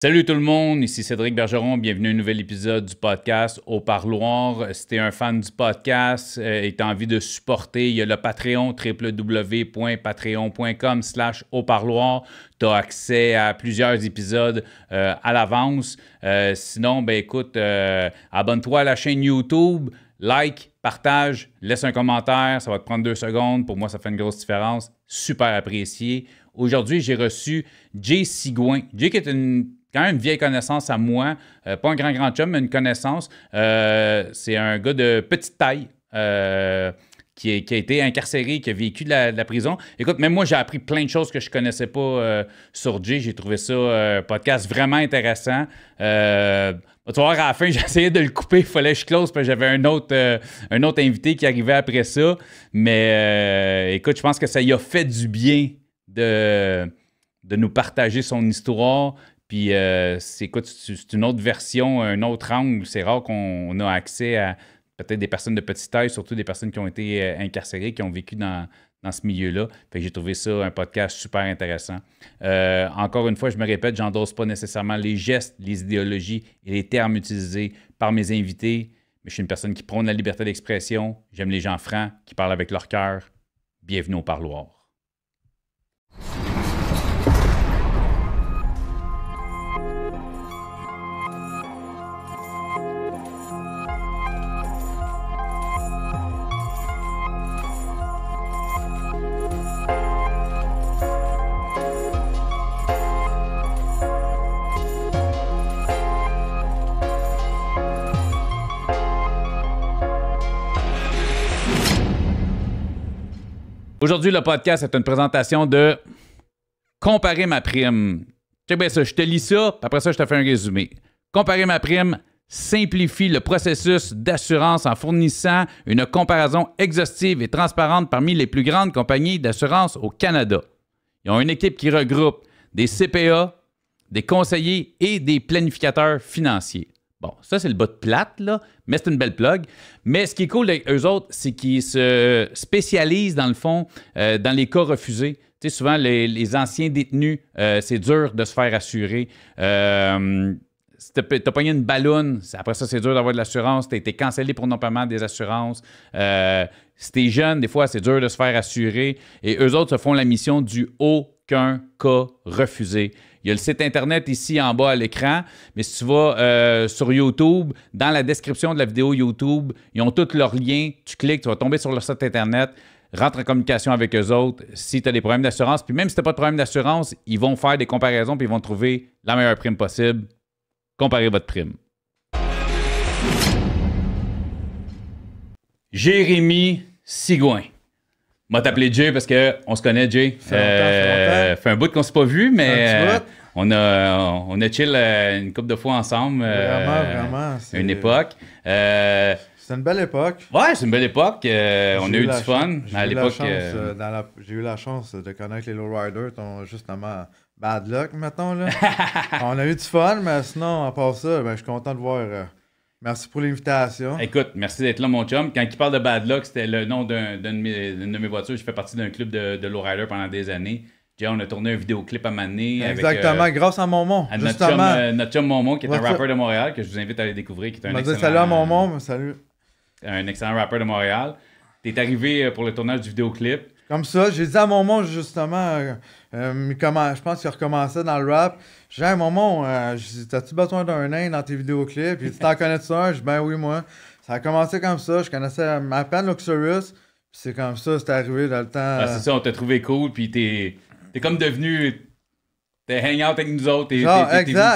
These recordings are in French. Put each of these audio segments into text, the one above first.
Salut tout le monde, ici Cédric Bergeron, bienvenue à un nouvel épisode du podcast Au Parloir. Si tu es un fan du podcast et tu as envie de supporter, il y a le Patreon, www.patreon.com/auparloir. Tu as accès à plusieurs épisodes à l'avance. Sinon, ben écoute, abonne-toi à la chaîne YouTube, like, partage, laisse un commentaire, ça va te prendre 2 secondes. Pour moi, ça fait une grosse différence. Super apprécié. Aujourd'hui, j'ai reçu Jay Sigouin. Jay qui est quand même une vieille connaissance à moi, pas un grand chum, mais une connaissance. C'est un gars de petite taille qui a été incarcéré, qui a vécu de la prison. Écoute, même moi, j'ai appris plein de choses que je ne connaissais pas sur Jay. J'ai trouvé ça un podcast vraiment intéressant. Tu vas voir, à la fin, j'ai essayé de le couper. Il fallait que je close parce que j'avais un autre invité qui arrivait après ça. Mais écoute, je pense que ça y a fait du bien de nous partager son histoire. Puis, c'est une autre version, un autre angle. C'est rare qu'on a accès à peut-être des personnes de petite taille, surtout des personnes qui ont été incarcérées, qui ont vécu dans ce milieu-là. Fait que j'ai trouvé ça un podcast super intéressant. Encore une fois, je me répète, je n'endosse pas nécessairement les gestes, les idéologies et les termes utilisés par mes invités, mais je suis une personne qui prône la liberté d'expression. J'aime les gens francs, qui parlent avec leur cœur. Bienvenue au Parloir. Aujourd'hui, le podcast est une présentation de Comparer ma prime. Check bien ça, je te lis ça, puis après ça, je te fais un résumé. Comparer ma prime simplifie le processus d'assurance en fournissant une comparaison exhaustive et transparente parmi les plus grandes compagnies d'assurance au Canada. Ils ont une équipe qui regroupe des CPA, des conseillers et des planificateurs financiers. Bon, ça, c'est le bas de plate, là, mais c'est une belle plug. Mais ce qui est cool avec eux autres, c'est qu'ils se spécialisent, dans le fond, dans les cas refusés. Tu sais, souvent, les anciens détenus, c'est dur de se faire assurer. Si tu as pogné une balloune, après ça, c'est dur d'avoir de l'assurance. Tu as été cancellé pour non-paiement des assurances. Si tu es jeune, des fois, c'est dur de se faire assurer. Et eux autres se font la mission du aucun cas refusé. Il y a le site Internet ici en bas à l'écran, mais si tu vas sur YouTube, dans la description de la vidéo YouTube, ils ont tous leurs liens. Tu cliques, tu vas tomber sur leur site Internet, rentre en communication avec eux autres si tu as des problèmes d'assurance. Puis même si tu n'as pas de problème d'assurance, ils vont faire des comparaisons puis ils vont trouver la meilleure prime possible. Comparez votre prime. Jérémy Sigouin. M'a t'appelé Jay parce qu'on se connaît, Jay. Fait un bout qu'on ne s'est pas vu, mais on a chill une couple de fois ensemble. Vraiment. Une époque. C'est une belle époque. Ouais, c'est une belle époque. On a eu du fun. À l'époque. J'ai eu la chance de connaître les lowriders, justement bad luck, mettons. Là. On a eu du fun, mais sinon, à part ça, ben, je suis content de voir. Merci pour l'invitation. Écoute, merci d'être là, mon chum. Quand il parle de bad luck, c'était le nom d'une de mes voitures. J'ai fait partie d'un club de lowrider pendant des années. On a tourné un vidéoclip à Mané. Exactement, grâce à Momon. À notre chum Momon, qui est un rappeur de Montréal, que je vous invite à aller découvrir. Qui est un excellent, salut à Momon, salut. Un excellent rappeur de Montréal. Tu es arrivé pour le tournage du vidéoclip. Comme ça, j'ai dit à Momon, justement, je pense qu'il recommençait dans le rap. J'ai dit, hey, Momon, t'as-tu besoin d'un nain dans tes vidéoclips? Puis tu t'en connais-tu un? J'ai dit, ben oui, moi. Ça a commencé comme ça. Je connaissais à peine Luxurious. Puis c'est comme ça, c'est arrivé dans le temps. C'est ça, on t'a trouvé cool. Puis t'es comme devenu. T'es hang-out avec nous autres. T'es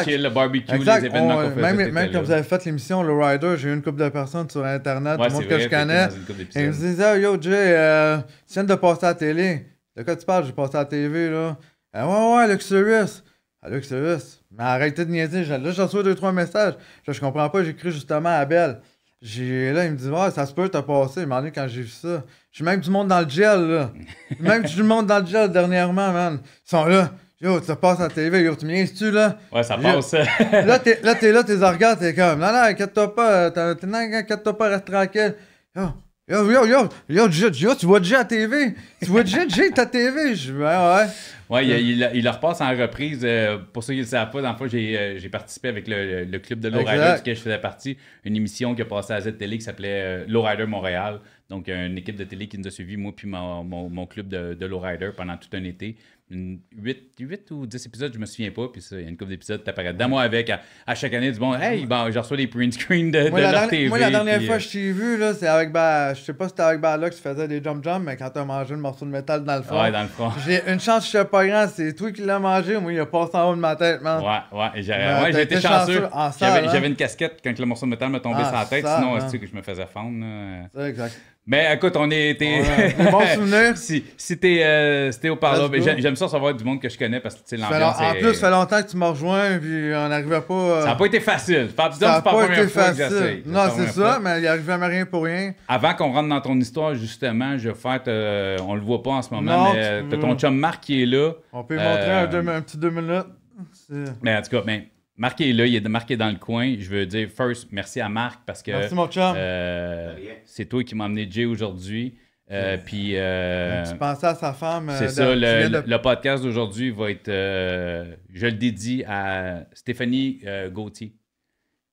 chill, le barbecue, exact. les événements qu'on faisait. Même quand vous avez fait l'émission Le Rider, j'ai eu une couple de personnes sur Internet, du monde que je connais. Et ils me disaient, yo, Jay, tu viens de passer à la télé. De quoi tu parles? J'ai passé à la TV, là. Ouais, Luxurious. Luxurious. Mais arrêtez de niaiser. Là, j'ai reçu 2-3 messages. Là, je comprends pas. J'ai écrit justement à Belle. Là, il me dit, ouais, ça se peut, t'as passé. Il m'a dit quand j'ai vu ça. J'ai même du monde dans le gel, là. Même du monde dans le gel dernièrement, man. Ils sont là. Yo, tu passes à la TV, yo, tu me niaises-tu, là? Ouais, ça passe. là, t'es là, tes regards, t'es comme, non, inquiète-toi pas, inquiète-toi pas, reste tranquille. Yo, tu vois Jay à TV? Tu vois Jay ta TV? Je dis, ouais. Oui, il le repasse en reprise. Pour ceux qui ne le savent pas, dans le fond, j'ai participé avec le club de Lowrider duquel je faisais partie. Une émission qui a passé à Z-Télé qui s'appelait Lowrider Montréal. Donc, une équipe de télé qui nous a suivis, moi puis mon club de Lowrider pendant tout un été. 8 ou 10 épisodes, je me souviens pas. Puis ça, il y a une couple d'épisodes, t'apparaît dedans. Moi, avec, à chaque année, du bon, hey, bon, je reçois les print screens de leur TV. Moi, la dernière fois que je t'ai vu, là, c'est avec je sais pas si c'était avec Bala que tu faisais des jump, mais quand t'as mangé le morceau de métal dans le fond. Ouais, dans le fond. J'ai une chance, je suis pas grand, c'est toi qui l'as mangé. Moi, il a passé en haut de ma tête, man. Ouais, j'ai été chanceux. J'avais une casquette quand le morceau de métal me tombait sur la tête, sinon, c'est que je me faisais fondre. C'est exact. Mais écoute, on est. Bon souvenir. Si t'es au parlant, j'aime ça savoir du monde que je connais parce que l'ambiance. En plus, ça fait longtemps que tu m'as rejoint puis on n'arrivait pas. Ça n'a pas été facile. Ça n'a pas été facile. Non, c'est ça, mais il arrivait à rien pour rien. Avant qu'on rentre dans ton histoire, justement, je vais faire. On le voit pas en ce moment, non, mais t'as ton chum Marc qui est là. On peut lui montrer un petit 2 minutes. Mais en tout cas, Marc est là, il est marqué dans le coin. Je veux dire, first, merci à Marc parce que merci, mon chum. C'est toi qui m'as amené Jay aujourd'hui. Puis, tu pensais à sa femme. C'est ça, le podcast d'aujourd'hui va être, je le dédie à Stéphanie Gauthier,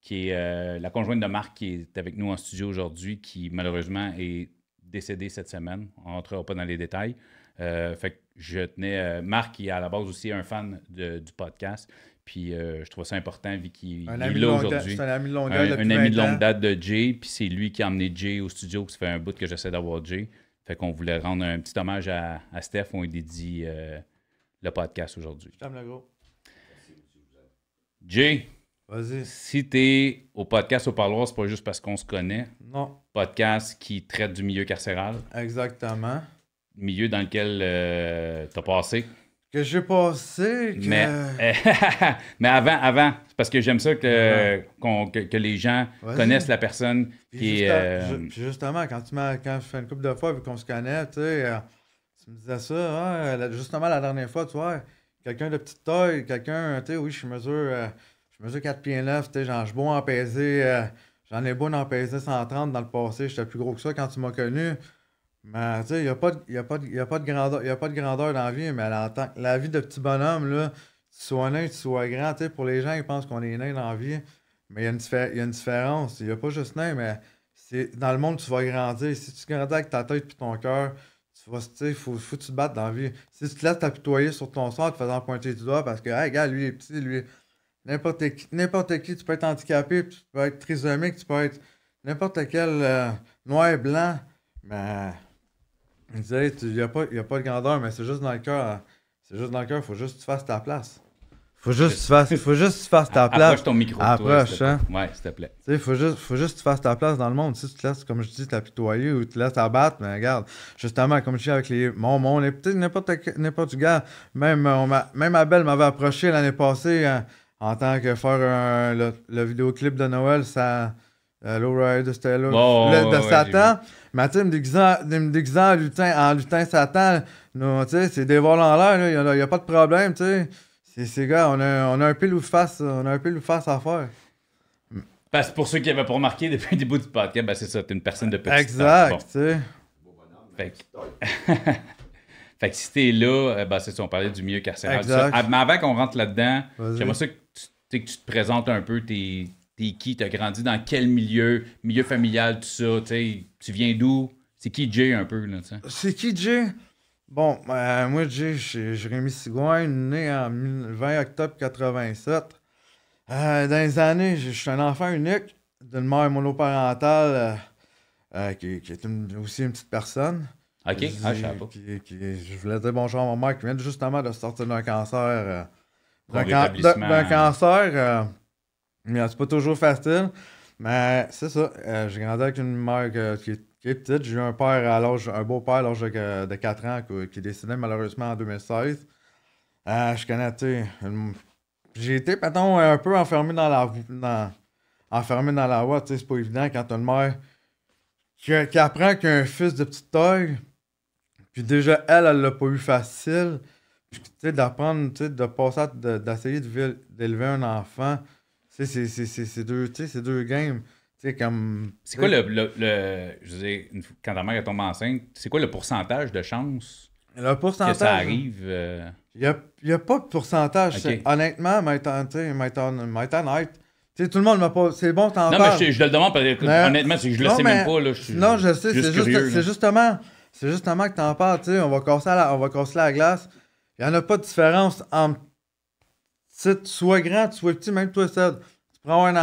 qui est la conjointe de Marc qui est avec nous en studio aujourd'hui, qui malheureusement est décédée cette semaine. On ne rentrera pas dans les détails. Fait que je tenais, Marc qui est à la base aussi un fan du podcast. Puis je trouve ça important vu qu'il est là aujourd'hui. C'est un ami de longue date. Un ami de longue date de Jay. Puis c'est lui qui a emmené Jay au studio. Ça fait un bout que j'essaie d'avoir Jay. Fait qu'on voulait rendre un petit hommage à Steph. On lui dédie le podcast aujourd'hui. Je t'aime le gros. Jay, vas-y. Si t'es au podcast au parloir, c'est pas juste parce qu'on se connaît. Non. Podcast qui traite du milieu carcéral. Exactement. Milieu dans lequel t'as passé. Que j'ai passé. Mais avant, c'est parce que j'aime ça que les gens connaissent la personne qui est. Puis justement, quand je fais une couple de fois, vu qu'on se connaît, tu me disais ça, justement la dernière fois, tu vois, quelqu'un de petite taille, quelqu'un, tu sais, oui, je mesure 4 pieds 9, tu sais, genre, je suis beau en peser, j'en ai beau en peser 130 dans le passé, j'étais plus gros que ça quand tu m'as connu. Mais tu sais, il n'y a pas de grandeur dans la vie, mais la vie de petit bonhomme, là, tu sois nain, tu sois grand, tu sais, pour les gens, ils pensent qu'on est nain dans la vie, mais il y a une différence. Il n'y a pas juste nain, mais c'est dans le monde, tu vas grandir. Si tu grandis avec ta tête et ton cœur, tu sais, faut que tu te battes dans la vie. Si tu te laisses t'apitoyer sur ton sort en te faisant pointer du doigt parce que, hey, gars, lui, il est petit, lui, n'importe qui, tu peux être handicapé, tu peux être trisomique, tu peux être n'importe quel noir et blanc, mais. Il disait, il n'y a pas de grandeur, mais c'est juste dans le cœur. C'est juste dans le cœur, il faut juste que tu fasses ta place. Faut juste que tu fasses ta place. Approche ton micro. Approche, hein. Ouais, s'il te plaît. Tu sais, faut juste que tu fasses ta place dans le monde. Si tu te laisses, comme je dis, t'apitoyer ou tu te laisses abattre, mais regarde, justement, comme je dis avec on est peut-être n'importe du gars. Même Abel m'avait approché l'année passée en tant que faire le vidéoclip de Noël, ça. Lowrider, c'était là. De Satan. Mais tu sais, me déguisant en lutin Satan, tu sais, c'est des vols en l'air, il n'y a pas de problème, tu sais. C'est gars, on a un pile ou face à faire. Parce que pour ceux qui n'avaient pas remarqué depuis le début du podcast, ben c'est ça, t'es une personne de petite exact, tu sais. Fait que si t'es là, ben c'est ça, on parlait du milieu carcéral. Mais avant qu'on rentre là-dedans, j'aimerais ça que tu te présentes un peu t'es qui? T'as grandi dans quel milieu? Milieu familial, tout ça, tu viens d'où? C'est qui Jay un peu, là, tu sais? C'est qui Jay? Bon, moi, Jay, Jérémy Sigouin, né en 20 octobre 87. Dans les années, je suis un enfant unique d'une mère monoparentale qui est aussi une petite personne. OK, je savais pas. Je voulais dire bonjour à ma mère qui vient justement de sortir d'un cancer. D'un cancer. Mais c'est pas toujours facile. Mais c'est ça. J'ai grandi avec une mère qui est petite. J'ai eu un beau-père à l'âge de 4 ans qui est décédé malheureusement en 2016. Je connais, j'ai été, mettons, un peu enfermé dans la voie. C'est pas évident quand t'as une mère qui apprend qu'il y a un fils de petite taille. Puis déjà, elle l'a pas eu facile. Puis, d'apprendre, de passer, d'essayer d'élever un enfant. C'est deux games. Comme, c'est quoi je veux dire, quand ta mère est tombée enceinte, c'est quoi le pourcentage de chance que ça arrive? Il n'y a pas de pourcentage. Okay. Honnêtement, might honnête. Tu sais, tout le monde m'a pas. C'est bon, t'en parles. Non, mais je le demande parce que, honnêtement, c'est que je le sais même pas. Là, non, je sais. C'est justement que t'en parles. Tu sais, on va casser la glace. Il n'y en a pas de différence entre. Tu sois grand, tu sois petit, même toi, Ced. Tu prends un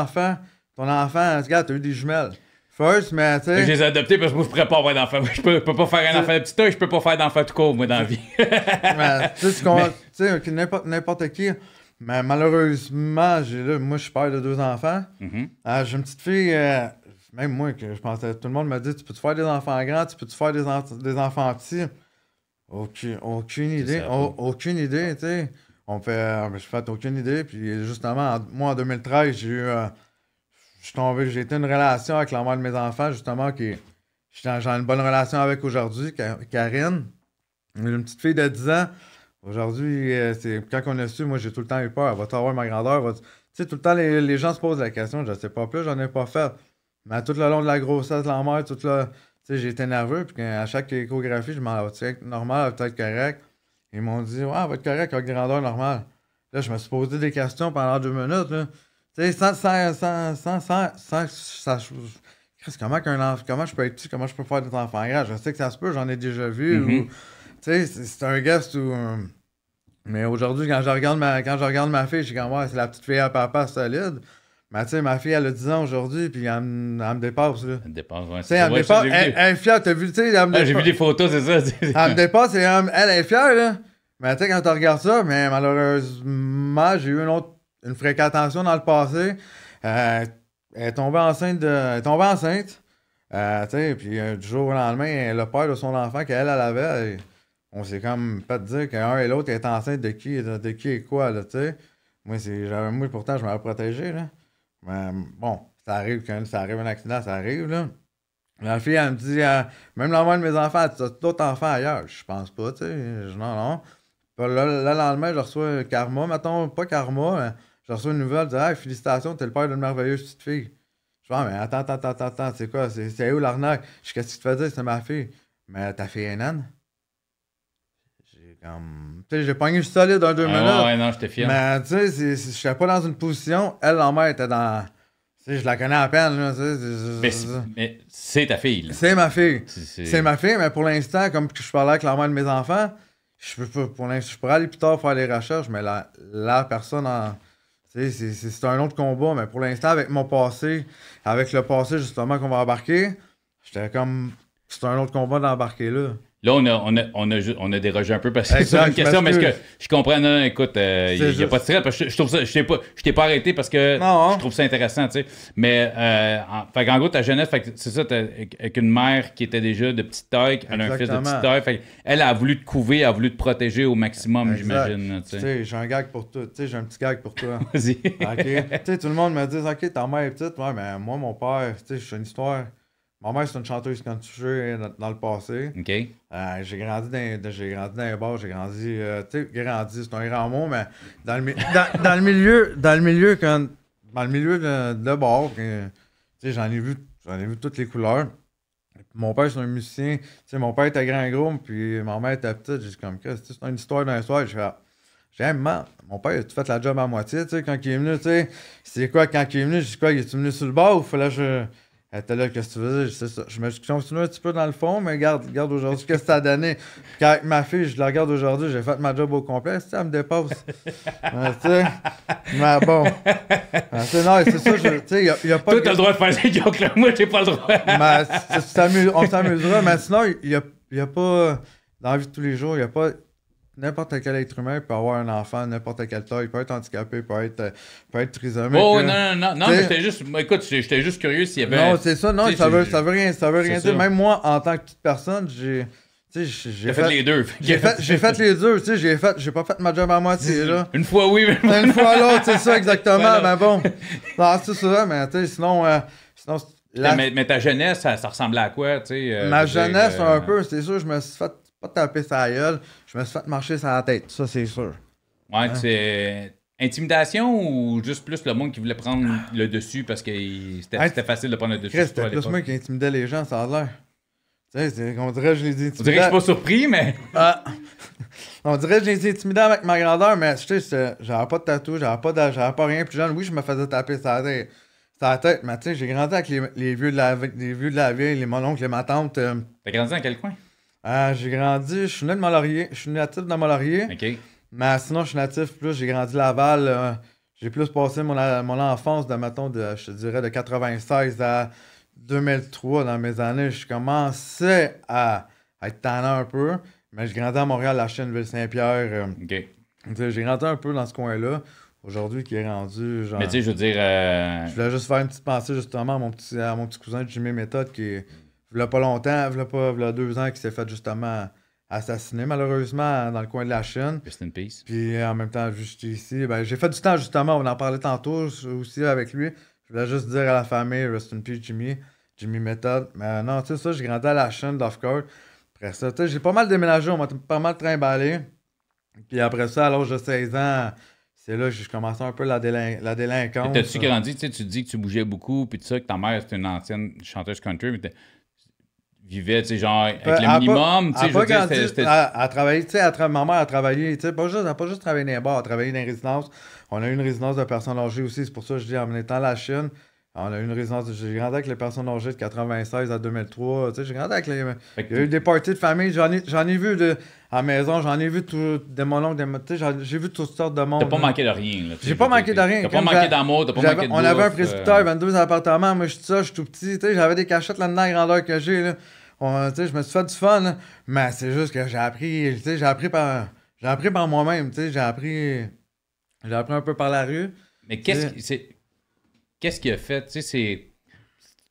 enfant. Ton enfant, regarde, t'as eu des jumelles. First, mais tu sais. Je les ai adoptés parce que moi, je pourrais pas avoir d'enfant. Je peux pas faire un enfant de petit taille, je peux pas faire d'enfant tout court, moi, dans la vie. Tu sais, n'importe qui. Mais malheureusement, moi, je suis père de 2 enfants. J'ai une petite fille, même moi, que je pensais, tout le monde m'a dit, tu peux-tu faire des enfants grands, tu peux-tu faire des enfants petits? Aucune idée. Aucune idée, tu sais. Je fais aucune idée. Puis justement, moi, en 2013, j'ai été une relation avec la mère de mes enfants, justement, j'ai une bonne relation avec aujourd'hui, Karine. J'ai une petite fille de 10 ans. Aujourd'hui, quand on a su, moi, j'ai tout le temps eu peur. Va-tu avoir ma grandeur? Tu sais, tout le temps, les gens se posent la question. Je ne sais pas plus, j'en ai pas fait. Mais tout le long de la grossesse de la mère, tu sais, j'ai été nerveux. Puis à chaque échographie, je m'en vais être normal, peut-être correct. Ils m'ont dit, ouais, elle va être correct avec grandeur normale. Là, je me suis posé des questions pendant 2 minutes. Là. Tu sais, comment je peux être petit, comment je peux faire des enfants grands? Je sais que ça se peut, j'en ai déjà vu. Tu sais, c'est un guest où. Mais aujourd'hui, quand je regarde ma fille, je suis comme, ouais, c'est la petite fille à papa solide. Mais tu sais, ma fille, elle a 10 ans aujourd'hui, puis elle me dépasse. Là. Elle me dépasse, ouais. Elle me dépasse. Elle est fière, t'as vu, tu sais, elle me dépasse. J'ai vu des photos, c'est ça. Elle me dépasse, elle est fière, là. Mais tu sais, quand tu regardes ça, mais malheureusement, j'ai eu une fréquentation dans le passé. Elle est tombée enceinte. Tu sais, puis du jour au lendemain, le père de son enfant qu'elle avait, on s'est comme fait dire qu'un et l'autre est enceinte de qui et quoi, là, tu sais. Moi, pourtant, je m'avais protégé, là. Mais bon, ça arrive quand ça arrive un accident, ça arrive, là. La fille, elle me dit, même la mère de mes enfants, tu as d'autres enfants ailleurs. Je pense pas, tu sais. Non. Puis là, le lendemain, je reçois Karma, mettons, pas Karma, mais je reçois une nouvelle, je dis, hey, félicitations, t'es le père d'une merveilleuse petite fille. Je dis, mais attends, c'est quoi? C'est où l'arnaque? Je dis, qu'est-ce que tu te fais dire? C'est ma fille. Mais ta fille est naine? J'ai comme. Tu sais, j'ai pogné solide dans 2 minutes. Ouais, non, j'étais fier. Mais tu sais, je suis pas dans une position. Elle, la mère, était dans. Tu sais, je la connais à peine, là. Mais c'est ta fille, là. C'est ma fille. C'est ma fille, mais pour l'instant, comme je parlais avec la mère de mes enfants, je pourrais aller plus tard faire les recherches, mais la personne en. C'est un autre combat, mais pour l'instant, avec mon passé, avec le passé justement qu'on va embarquer, j'étais comme. C'est un autre combat d'embarquer là. Là, on a dérogé un peu parce que c'est une question, mais que je comprends. Non, écoute, il n'y a pas de stress. Parce que je trouve ça. Je t'ai pas arrêté parce que je trouve ça intéressant, tu sais. Mais, en gros, ta jeunesse, c'est ça, avec une mère qui était déjà de petite taille, elle a un fils de petite taille. Elle a voulu te couver, elle a voulu te protéger au maximum, j'imagine. Tu sais, j'ai un gag pour toi. Tu sais, j'ai un petit gag pour toi. Vas-y. OK. Tu sais, tout le monde me dit, OK, ta mère est petite. Ouais, mais moi, mon père, tu sais, j'ai une histoire. Ma mère, c'est une chanteuse country dans le passé. OK. J'ai grandi dans les bars, tu sais, c'est un grand mot, mais dans le milieu de bar, tu sais, j'en ai vu toutes les couleurs. Mon père, c'est un musicien. Tu sais, mon père était grand et gros, puis ma mère était petite. J'ai dit comme, c'est une histoire d'un soir. J'aime, mon père, tu fait la job à moitié, tu sais, quand il est venu, tu sais. C'est quoi, quand il est venu, je dis quoi, il est venu sur le bar ou fallait que elle était là, qu'est-ce que tu veux dire? Je me suis continué un petit peu dans le fond, mais regarde aujourd'hui, qu'est-ce que ça a donné? Puis avec ma fille, je la regarde aujourd'hui, j'ai fait ma job au complet, elle me dépasse. Tu sais, mais bon. Non, c'est ça, tu sais, il y a pas. Toi, t'as le droit de faire ces jokes-là, moi, j'ai pas le droit. Mais on s'amusera, mais sinon, il y a pas, dans la vie de tous les jours, il y a pas. N'importe quel être humain peut avoir un enfant, n'importe quelle taille, il peut être handicapé, peut être trisomique. Oh, non, mais j'étais juste curieux s'il y avait. Non, c'est ça, non, ça veut rien dire. Même moi, en tant que petite personne, j'ai fait les deux. J'ai fait les deux, tu sais, j'ai pas fait ma job à moitié, là. Une fois oui, mais une fois l'autre, c'est ça, exactement, mais bon. Non, c'est ça, mais tu sais, sinon mais ta jeunesse, ça ressemblait à quoi, tu sais? Ma jeunesse, un peu, c'est sûr, je me suis fait pas taper sa gueule, je me suis fait marcher sur la tête, ça c'est sûr. Ouais, c'est intimidation ou juste plus le monde qui voulait prendre le dessus parce que c'était facile de prendre le dessus? C'était plus moi qui intimidais les gens, ça a l'air. Tu sais, on dirait que je les intimidais. On dirait que je suis pas surpris, mais... On dirait que je les intimidais avec ma grandeur, mais tu sais, j'avais pas de tatou, j'avais pas rien plus jeune. Oui, je me faisais taper sur la tête, mais tu sais, j'ai grandi avec les vieux de la vieille, mon oncle et ma tante. T'as grandi dans quel coin? J'ai grandi, je suis né de Mont-Laurier, je suis natif de Mont-Laurier. OK. Mais sinon, je suis natif, plus j'ai grandi Laval. J'ai plus passé mon enfance je te dirais, de 96 à 2003 dans mes années. Je commençais à être tannant un peu, mais j'ai grandi à Montréal, la chaîne Ville-Saint-Pierre. OK. J'ai grandi un peu dans ce coin-là. Aujourd'hui, qui est rendu, genre... Mais tu sais, je veux dire... Je voulais juste faire une petite pensée, justement, à mon petit cousin Jimmy Méthode, qui, il y a pas longtemps, il y a 2 ans, qui s'est fait, justement, assassiné, malheureusement, dans le coin de la Chine. Rest in peace. Puis, en même temps, juste ici, ben, j'ai fait du temps, justement, on en parlait tantôt, aussi, avec lui. Je voulais juste dire à la famille, rest in peace, Jimmy Méthode. Mais non, tu sais, ça, j'ai grandi à la Chine, d'Off-Court. Après ça, tu sais, j'ai pas mal déménagé, on m'a pas mal trimballé. Puis après ça, à l'âge de 16 ans... C'est là que j'ai commencé un peu la délinquance. T'as-tu grandi, tu sais, tu dis que tu bougeais beaucoup, puis tout ça, que ta mère, c'était une ancienne chanteuse country, mais vivais, tu sais, genre, avec le minimum, tu sais, je veux dire, c'était... Elle travaillait, tu sais, ma mère a travaillé, tu sais, elle n'a pas juste travaillé dans les bars, elle a travaillé dans les résidences. On a eu une résidence de personnes âgées aussi, c'est pour ça que je dis, en étant à la Chine, on a eu une résidence, j'ai grandi avec les personnes âgées de 96 à 2003, tu sais, j'ai grandi avec les... Il y a eu des parties de famille, j'en ai vu à la maison, j'en ai vu de mon oncle, tu sais, j'ai vu toutes sortes de monde. T'as pas manqué de rien, là. J'ai pas manqué de rien. T'as pas manqué d'amour, t'as pas manqué de On avait un presbytère, 22 appartements, moi je suis tout petit, tu sais, j'avais des cachettes là-dedans, la grandeur que j'ai, là. Tu sais, je me suis fait du fun, là, mais c'est juste que j'ai appris, tu sais, j'ai appris par moi-même, tu sais, j'ai appris un peu par la rue. Mais qu'est-ce qui a fait, tu sais,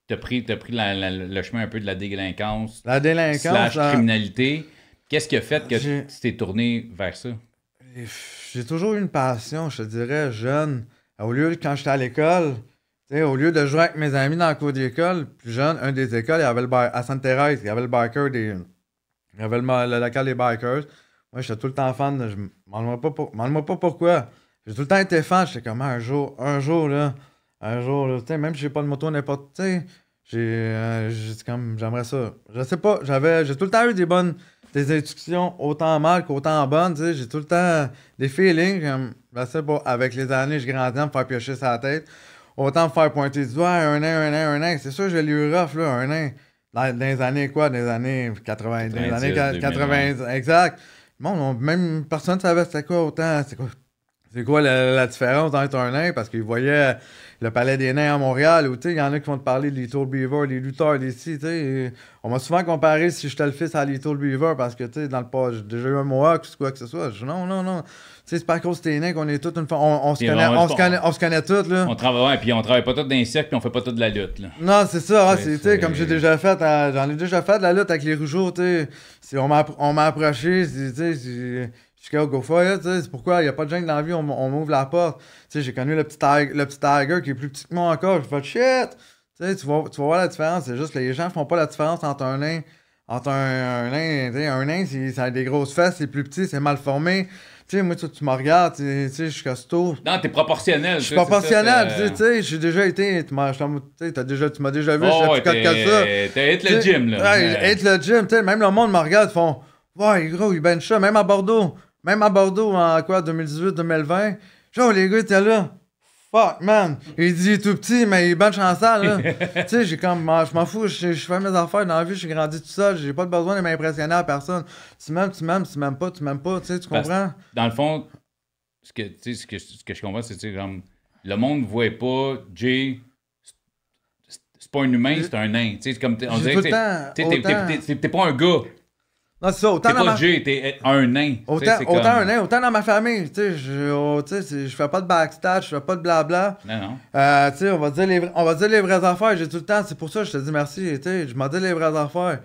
t'as pris le chemin un peu de la délinquance. La délinquance. / criminalité. Qu'est-ce qui a fait que tu t'es tourné vers ça? J'ai toujours eu une passion, je te dirais, jeune. Au lieu de quand j'étais à l'école, tu sais, au lieu de jouer avec mes amis dans le cours d'école, plus jeune, un des écoles, il y avait à Sainte-Thérèse, il y avait le biker il y avait le local des bikers. Moi, j'étais tout le temps fan. Je demande-moi pas pourquoi. J'ai tout le temps été fan. J'étais comme un jour, là, tu sais, même si j'ai pas de moto, n'importe, tu sais, j'aimerais ça. Je sais pas, j'ai tout le temps eu des instructions autant mal qu'autant bonnes, tu sais, j'ai tout le temps des feelings, je sais pas, avec les années, je grandis à me faire piocher sur la tête, autant me faire pointer du doigt, un nain, c'est sûr, je l'ai eu rough, là, un nain, dans les années quoi, des années 80, des années 80, exact. Bon, même personne ne savait c'était quoi autant, c'est quoi la différence entre un nain, parce qu'ils voyaient le Palais des Nains à Montréal, où, tu sais, il y en a qui vont te parler de Little Beaver, les lutteurs d'ici, tu sais. On m'a souvent comparé si j'étais le fils à Little Beaver, parce que, tu sais, dans le pas, j'ai déjà eu un mohawk ou quoi que ce soit. Je dis, non. Tu sais, c'est pas à cause de tes nains qu'on est tous une fois. On se connaît tous, là. On travaille pas tous dans les cercles, puis on fait pas tous de la lutte, là. Non, c'est ça, tu sais, comme j'ai déjà fait, j'en ai déjà fait de la lutte avec les Rougeaux, tu sais. On m'a approché, tu sais, je suis go for it, tu sais, c'est pourquoi il n'y a pas de gêne dans la vie, on m'ouvre la porte. Tu sais, j'ai connu le petit Tiger qui est plus petit que moi encore, je fais shit! Tu sais, tu vas voir la différence, c'est juste que les gens font pas la différence entre un nain, tu sais, un nain, ça a des grosses fesses, c'est plus petit, c'est mal formé. Tu sais, moi, tu me regardes, tu sais, je suis costaud. Non, t'es proportionnel. Je suis proportionnel, tu sais, j'ai déjà été, tu m'as déjà vu, je suis plus comme ça. T'as hit le gym, là. Ouais, hit le gym, tu sais, même le monde me regarde, ils font, ouais, gros, il bench ça, même à Bordeaux, en quoi, 2018-2020, genre, les gars étaient là. Fuck, man. Il dit, il est tout petit, mais il est bench en salle, là. Tu sais, j'ai comme, je m'en fous, je fais mes affaires dans la vie, je suis grandi tout seul, j'ai pas besoin de m'impressionner à personne. Tu m'aimes pas, tu sais, tu comprends? Dans le fond, ce que je comprends, c'est que le monde ne voit pas Jay, c'est pas un humain, c'est un nain. Tu sais, comme on dirait que t'es pas un gars. Non, c'est ça, autant t'es pas Jay, t'es un nain. Autant un nain, autant dans ma famille. Tu sais, je fais pas de backstage, je fais pas de blabla. Non. Tu sais, on va dire les vraies affaires. J'ai tout le temps, c'est pour ça que je te dis merci. Tu sais, je m'en dis les vraies affaires.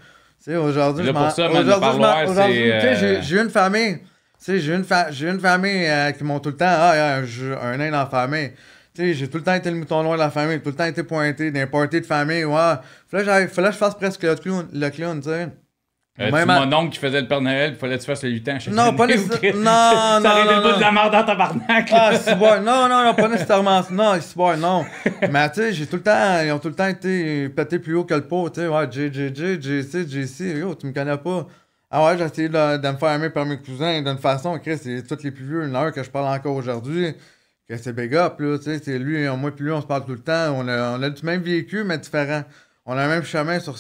Tu sais, aujourd'hui, j'ai une famille. Tu sais, j'ai une famille qui m'ont tout le temps, un nain dans la famille. Tu sais, j'ai tout le temps été le mouton noir de la famille, tout le temps été pointé, d'un party de famille. Ouais. Fallait que je fasse presque le clown, tu sais. Mon oncle qui faisait le Père Noël, il fallait que tu fasses le 8 ans. Non, pas nécessairement. Non. Ça arrivait le bout de la merde dans ta barnaque. Ah, c'est bon. Non, pas nécessairement. Non, c'est bon, non. Mais tu sais, ils ont tout le temps été pétés plus haut que le pot. Tu sais, ouais, JC, yo, tu me connais pas. Ah ouais, j'ai essayé de me faire aimer par mes cousins d'une façon, Chris, c'est tous les plus vieux, il y en a un que je parle encore aujourd'hui, que c'est big up, là, tu sais, c'est lui, moi puis lui, on se parle tout le temps, on a du même vécu, mais différent. On a le même chemin sur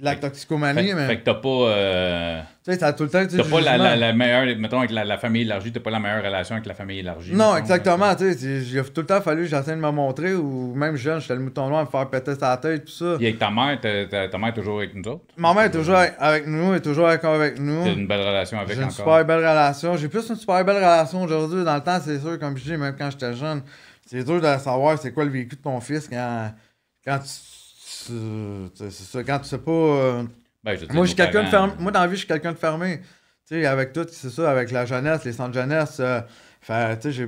la toxicomanie, mais... Fait que t'as pas... Tu sais, ça a tout le temps, tu sais, t'as pas la meilleure... Mettons, avec la famille élargie, t'as pas la meilleure relation avec la famille élargie. Non, mettons, exactement, tu sais, il a tout le temps fallu que j'essaie de me montrer, ou même jeune, j'étais le mouton noir à me faire péter sa tête, tout ça. Puis avec ta mère, ta mère est toujours avec nous autres? Ma mère est toujours avec nous, elle est toujours encore avec nous. T'as une belle relation avec J'ai une encore? super belle relation. J'ai plus une super belle relation aujourd'hui. Dans le temps, c'est sûr, comme je dis, même quand j'étais jeune, c'est dur de savoir c'est quoi le vécu de ton fils quand c'est ça, quand tu sais pas. Ben, je Moi, je suis quelqu'un de fermé. Moi, dans la vie, je suis quelqu'un de fermé. Tu sais, avec tout, c'est ça, avec la jeunesse, les centres de jeunesse. Tu sais, j'ai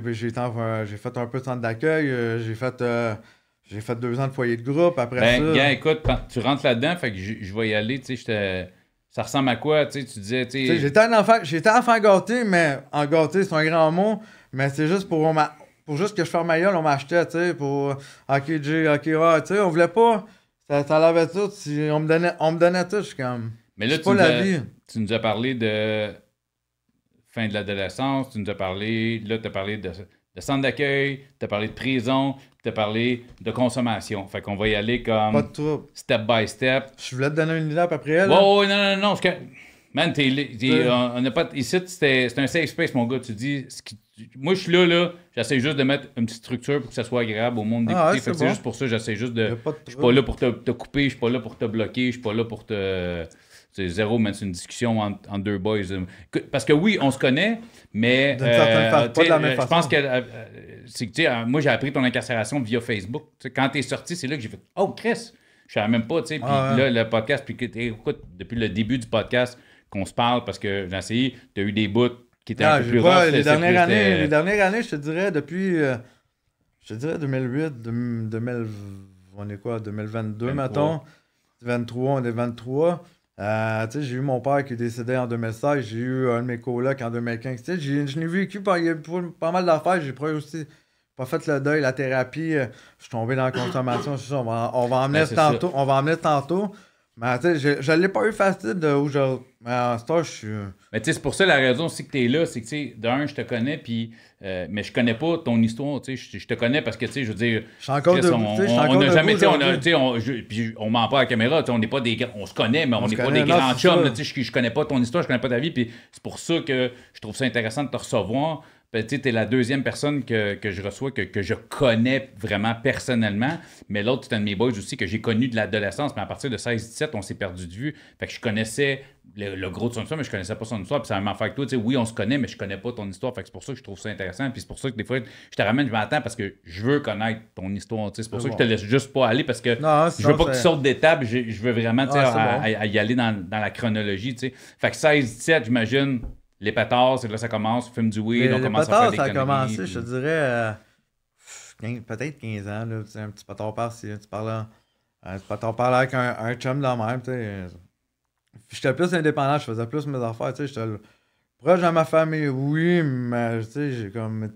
fait un peu de centre d'accueil. J'ai fait 2 ans de foyer de groupe. Après ça. Gars, écoute, tu rentres là-dedans, fait que je vais y aller. Tu sais, ça ressemble à quoi? Tu disais. Tu sais, j'étais enfant gâté, mais en gâté, c'est un grand mot. Mais c'est juste pour juste que je ferme ma gueule, on m'achetait, tu sais, pour OK, J, OK, ouais, tu sais, on voulait pas. Ça l'avait tout. On me donnait tout, je suis comme. Mais là, tu nous as parlé de fin de l'adolescence, tu nous as parlé, là, tu as parlé de centre d'accueil, tu as parlé de prison, tu as parlé de consommation. Fait qu'on va y aller comme pas de trouble. Step by step. Je voulais te donner une idée à peu près. Là. Ouais, non. Man, on n'a pas. Ici, c'est un safe space, mon gars. Tu dis. Moi, je suis là, j'essaie juste de mettre une petite structure pour que ça soit agréable au monde d'écouter. Fait que c'est juste pour ça, j'essaie juste de. Je suis pas là pour te couper, je suis pas là pour te bloquer, je suis pas là pour te. C'est zéro, mais c'est une discussion entre deux boys. Parce que oui, on se connaît, mais. D'une certaine façon, pas de la même façon. Je pense que. Moi, j'ai appris ton incarcération via Facebook. T'sais, quand t'es sorti, c'est là que j'ai fait Oh, Chris! Je savais même pas, tu sais. Puis là, le podcast, puis écoute, depuis le début du podcast, qu'on se parle, parce que j'ai essayé, t'as eu des bouts qui étaient un peu plus rough. Les dernières années, je te dirais, depuis. Je te dirais 2008, on est quoi, 2022, 23. Mettons. 23, on est 23. Tu sais, j'ai eu mon père qui est décédé en 2016, j'ai eu un de mes colocs en 2015. Tu sais, je n'ai vécu pas mal d'affaires, j'ai pas fait le deuil, la thérapie, je suis tombé dans la consommation, c'est ça, on va en venir tantôt. Mais tu sais, je l'ai pas eu facile d'aujourd'hui. Mais en ce temps, je suis. Mais tu sais, c'est pour ça la raison aussi que tu es là, c'est que tu sais, d'un, je te connais, puis mais je connais pas ton histoire, tu sais, je te connais parce que tu sais, je veux dire. Je suis encore de on n'a jamais, puis on ment pas à la caméra, on n'est pas des on se connaît, mais on n'est pas des grands chums, tu sais, je connais pas ton histoire, je connais pas ta vie, puis c'est pour ça que je trouve ça intéressant de te recevoir. Tu es la deuxième personne que je reçois, que je connais vraiment personnellement. Mais l'autre, c'est un de mes boys aussi que j'ai connu de l'adolescence. Mais à partir de 16-17, on s'est perdu de vue. Fait que je connaissais le gros de son histoire, mais je connaissais pas son histoire. Puis ça m'a même affaire que toi. Oui, on se connaît, mais je connais pas ton histoire. Fait que c'est pour ça que je trouve ça intéressant. Puis c'est pour ça que des fois, je te ramène, je m'attends parce que je veux connaître ton histoire. C'est pour ça que je te laisse juste pas aller parce que je veux pas que tu sautes d'étape. Je veux vraiment y aller dans la chronologie. T'sais. Fait que 16-17, j'imagine. Les pétards, c'est là que ça commence, on fume du weed, on commence à faire des conneries. Ça a commencé, je te dirais, peut-être 15 ans, là, un petit pétard par-ci, tu parlais avec un chum dans même, tu sais. J'étais plus indépendant, je faisais plus mes affaires, tu sais, j'étais proche de ma famille, oui, mais, tu sais, j'ai comme...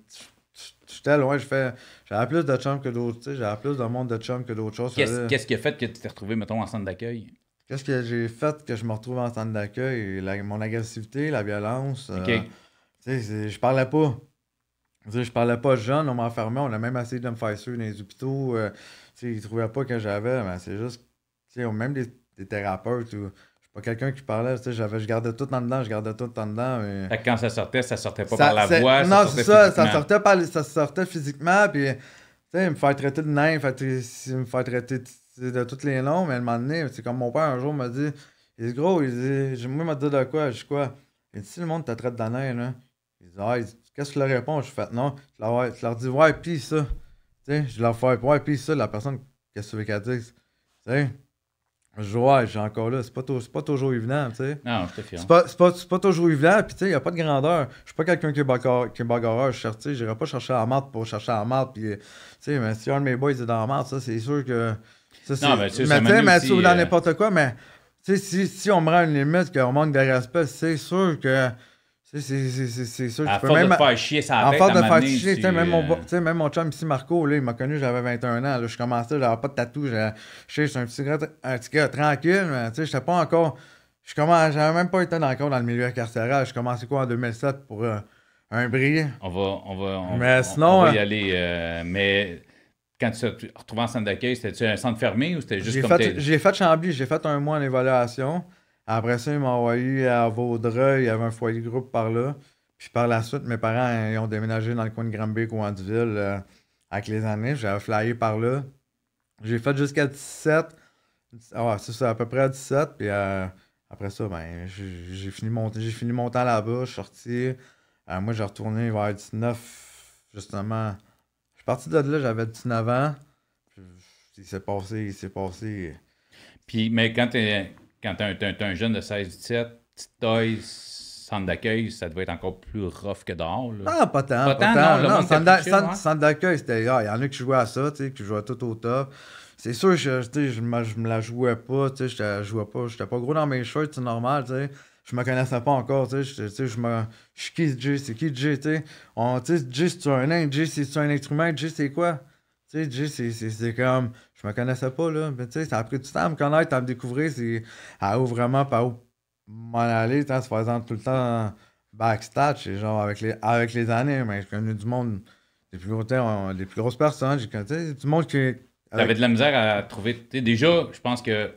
J'étais loin, j'avais plus de chums que d'autres, tu sais, j'avais plus de monde de chums que d'autres choses. Qu'est-ce qui a fait que tu t'es retrouvé, mettons, en centre d'accueil? Qu'est-ce que j'ai fait que je me retrouve en centre d'accueil? Mon agressivité, la violence. Tu sais, je parlais pas. Je parlais pas jeune, on m'enfermait, on a même essayé de me faire suivre dans les hôpitaux. Tu sais, ils trouvaient pas que j'avais, mais c'est juste, tu sais, même des thérapeutes. Je suis pas quelqu'un qui parlait, tu sais, je gardais tout en dedans, mais... Fait que quand ça sortait pas par la voix, non, c'est ça, ça sortait physiquement, puis, tu sais, me faire traiter de nain, me faire traiter de tous les noms, mais à un moment donné, c'est comme mon père un jour m'a dit, il dit gros, il dit, moi, il m'a dit de quoi? Je dis quoi? Il dit, si le monde te traite de nain, là, il dit, qu'est-ce que tu leur réponds? Je fais, non, je leur dis, ouais, pis ça. Tu sais, je leur fais, ouais, pis ça, la personne, qu'est-ce que tu veux qu'elle dise? Tu sais, je dis, ouais, j'ai encore là, c'est pas toujours évident, tu sais. Non, je te fier. C'est pas toujours évident, puis tu sais, il n'y a pas de grandeur. Je suis pas quelqu'un qui est bagarreur, je n'irai pas chercher la marde pour chercher la marde, puis, tu sais, mais si un de mes boys est dans la marde, ça, c'est sûr que. Ça, mais tu sais, dans n'importe quoi, mais si on me rend une limite, qu'on manque de respect, c'est sûr que. C'est sûr que à force de faire chier ça à force de faire chier, même mon chum ici, Marco, là, il m'a connu, j'avais 21 ans. Là, je commençais, j'avais pas de tatou. Je suis un petit gars tranquille, mais j'étais pas encore. J'avais même pas été encore dans le milieu carcéral. Je commençais quoi en 2007 pour un bris. On mais sinon, va y aller. Mais quand tu t'es retrouvé en centre d'accueil, c'était-tu un centre fermé ou c'était juste comme j'ai fait Chambly, j'ai fait un mois en évaluation. Après ça, ils m'ont envoyé à Vaudreuil, il y avait un foyer de groupe par là. Puis par la suite, mes parents ils ont déménagé dans le coin de Granby, Coandeville, avec les années. J'avais flyé par là. J'ai fait jusqu'à 17. Ah, c'est ça, à peu près à 17. Puis après ça, ben, j'ai fini mon temps là-bas. Je suis sorti. Moi, j'ai retourné vers 19, justement. Je suis parti de là, j'avais 19 ans. Puis, il s'est passé. Puis, mais quand t'es un jeune de 16-17, petite taille, centre d'accueil, ça devait être encore plus rough que dehors. Là. Non, pas tant. Non, centre d'accueil, c'était. Il y en a qui jouaient à ça, qui jouaient tout au top. C'est sûr, je me la jouais pas, j'étais pas gros dans mes shorts, c'est normal, tu sais. Je me connaissais pas encore, tu sais. Je suis qui, Jay? C'est qui, Jay, tu sais? Jay, c'est-tu un nain? Jay, c'est-tu un être humain? Jay, c'est quoi? Tu sais, Jay, c'est comme... Je me connaissais pas, là. Mais tu sais, ça a pris du temps à me connaître, à me découvrir, à où vraiment, par où m'en aller, se faisant tout le temps backstage, genre, avec les années. Mais j'ai connu du monde, des plus grosses personnes, j'ai connu, du monde qui... T'avais de la misère à trouver... Déjà, je pense que...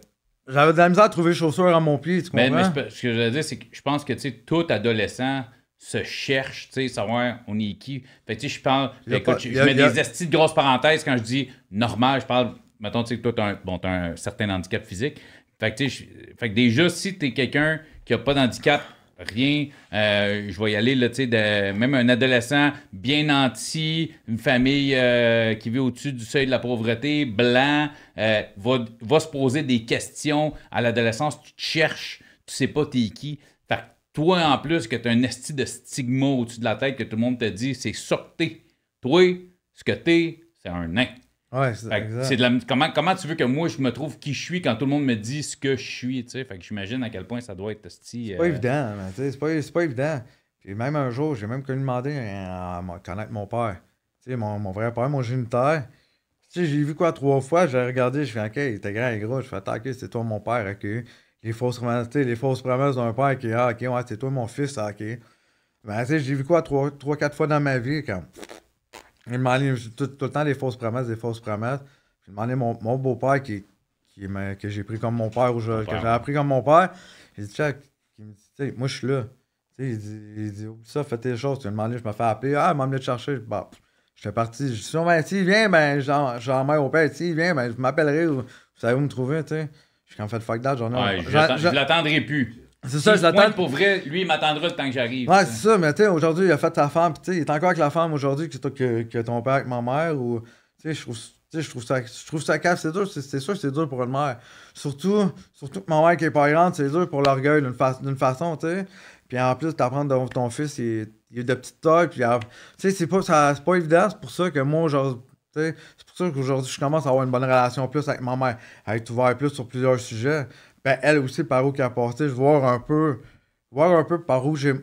J'avais de la misère à trouver chaussures à mon pied, tu comprends? Mais ce que je veux dire, c'est que je pense que, tout adolescent se cherche, savoir on est qui. Fait que, je parle... Écoute, je mets des estis de grosses parenthèses quand je dis normal, je parle... Mettons, tu sais, que toi, t'as un certain handicap physique. Fait que déjà, si t'es quelqu'un qui a pas d'handicap, rien, je vais y aller, là, même un adolescent bien nanti, une famille qui vit au-dessus du seuil de la pauvreté, blanc, va se poser des questions à l'adolescence, tu te cherches, tu sais pas t'es qui. Fait que toi, en plus, que tu as un esti de stigma au-dessus de la tête, que tout le monde te dit, c'est ça que t'es. Toi, ce que t'es, c'est un nain. Ouais, c'est comment tu veux que moi je me trouve qui je suis quand tout le monde me dit ce que je suis, tu sais? Fait que j'imagine à quel point ça doit être C'est pas évident, c'est pas évident. Puis même un jour, j'ai même connu demander à connaître mon père. Tu sais, mon vrai père, mon géniteur. Tu sais, j'ai vu 3 fois, j'ai regardé, je fais OK, il était grand et gros, je fais OK, c'est toi mon père, OK. Les fausses promesses d'un père qui OK, ouais, c'est toi mon fils, OK. Ben, tu sais, j'ai vu 3-4 fois dans ma vie, quand. Il m'a demandé tout le temps des fausses promesses. J'ai demandé mon beau-père que j'ai pris comme mon père, que j'ai appris comme mon père. Il dit, Chuck, moi je suis là. Il dit, oublie ça, fais tes choses. Tu m'as demandé, je me fais appeler. Il m'a amené te chercher. Bon, j'étais parti. Je dis, ben, s'il vient, ben, j'en mets au père. S'il vient, ben, je m'appellerai. Vous savez où me trouver, tu sais. Je suis quand fait fuck that, je l'attendrai plus. C'est ça, je l'attends. Pour vrai, lui, il m'attendra le temps que j'arrive. Ouais, c'est ça, mais tu sais, aujourd'hui, il a fait sa femme, puis tu sais, il est encore avec la femme aujourd'hui que ton père avec ma mère, ou, tu sais, je trouve ça cave, c'est dur, c'est sûr que c'est dur pour une mère. Surtout que ma mère qui est pas grande, c'est dur pour l'orgueil d'une façon, tu sais. Puis en plus, t'apprends de ton fils, il a de petites tailles, puis, tu sais, c'est pas évident, c'est pour ça que moi, aujourd'hui, c'est pour ça qu'aujourd'hui, je commence à avoir une bonne relation plus avec ma mère, à être ouvert plus sur plusieurs sujets. Ben, elle aussi, par où qu'elle a passé, voir un peu par où j'ai.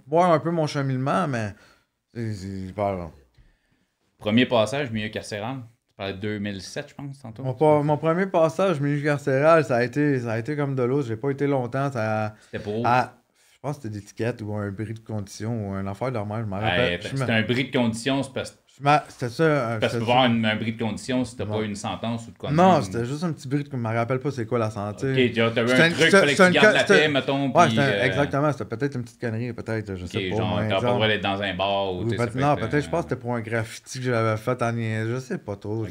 Voir un peu mon cheminement, mais c'est pas grave. Premier passage, milieu carcéral. Tu parlais de 2007, je pense, tantôt. Mon premier passage, milieu carcéral, ça a été comme de l'eau. J'ai pas été longtemps. C'était pour. Je pense que c'était des tickets ou un bris de condition ou une affaire normal. Je m'en rappelle. C'était un bris de condition, c'est parce que. C'était ça. Parce que tu peux avoir un bris de condition si t'as pas une sentence ou de quoi. Non, c'était juste un petit bris de. Je me rappelle pas c'est quoi la santé. Ok, t'as eu un truc, fallait que tu gardes la paix, mettons. Ouais, exactement. C'était peut-être une petite connerie, peut-être. Je sais pas. Genre, t'as pas le droit d'être dans un bar ou. Non, peut-être, je pense que c'était pour un graffiti que j'avais fait en niaise. Je sais pas trop.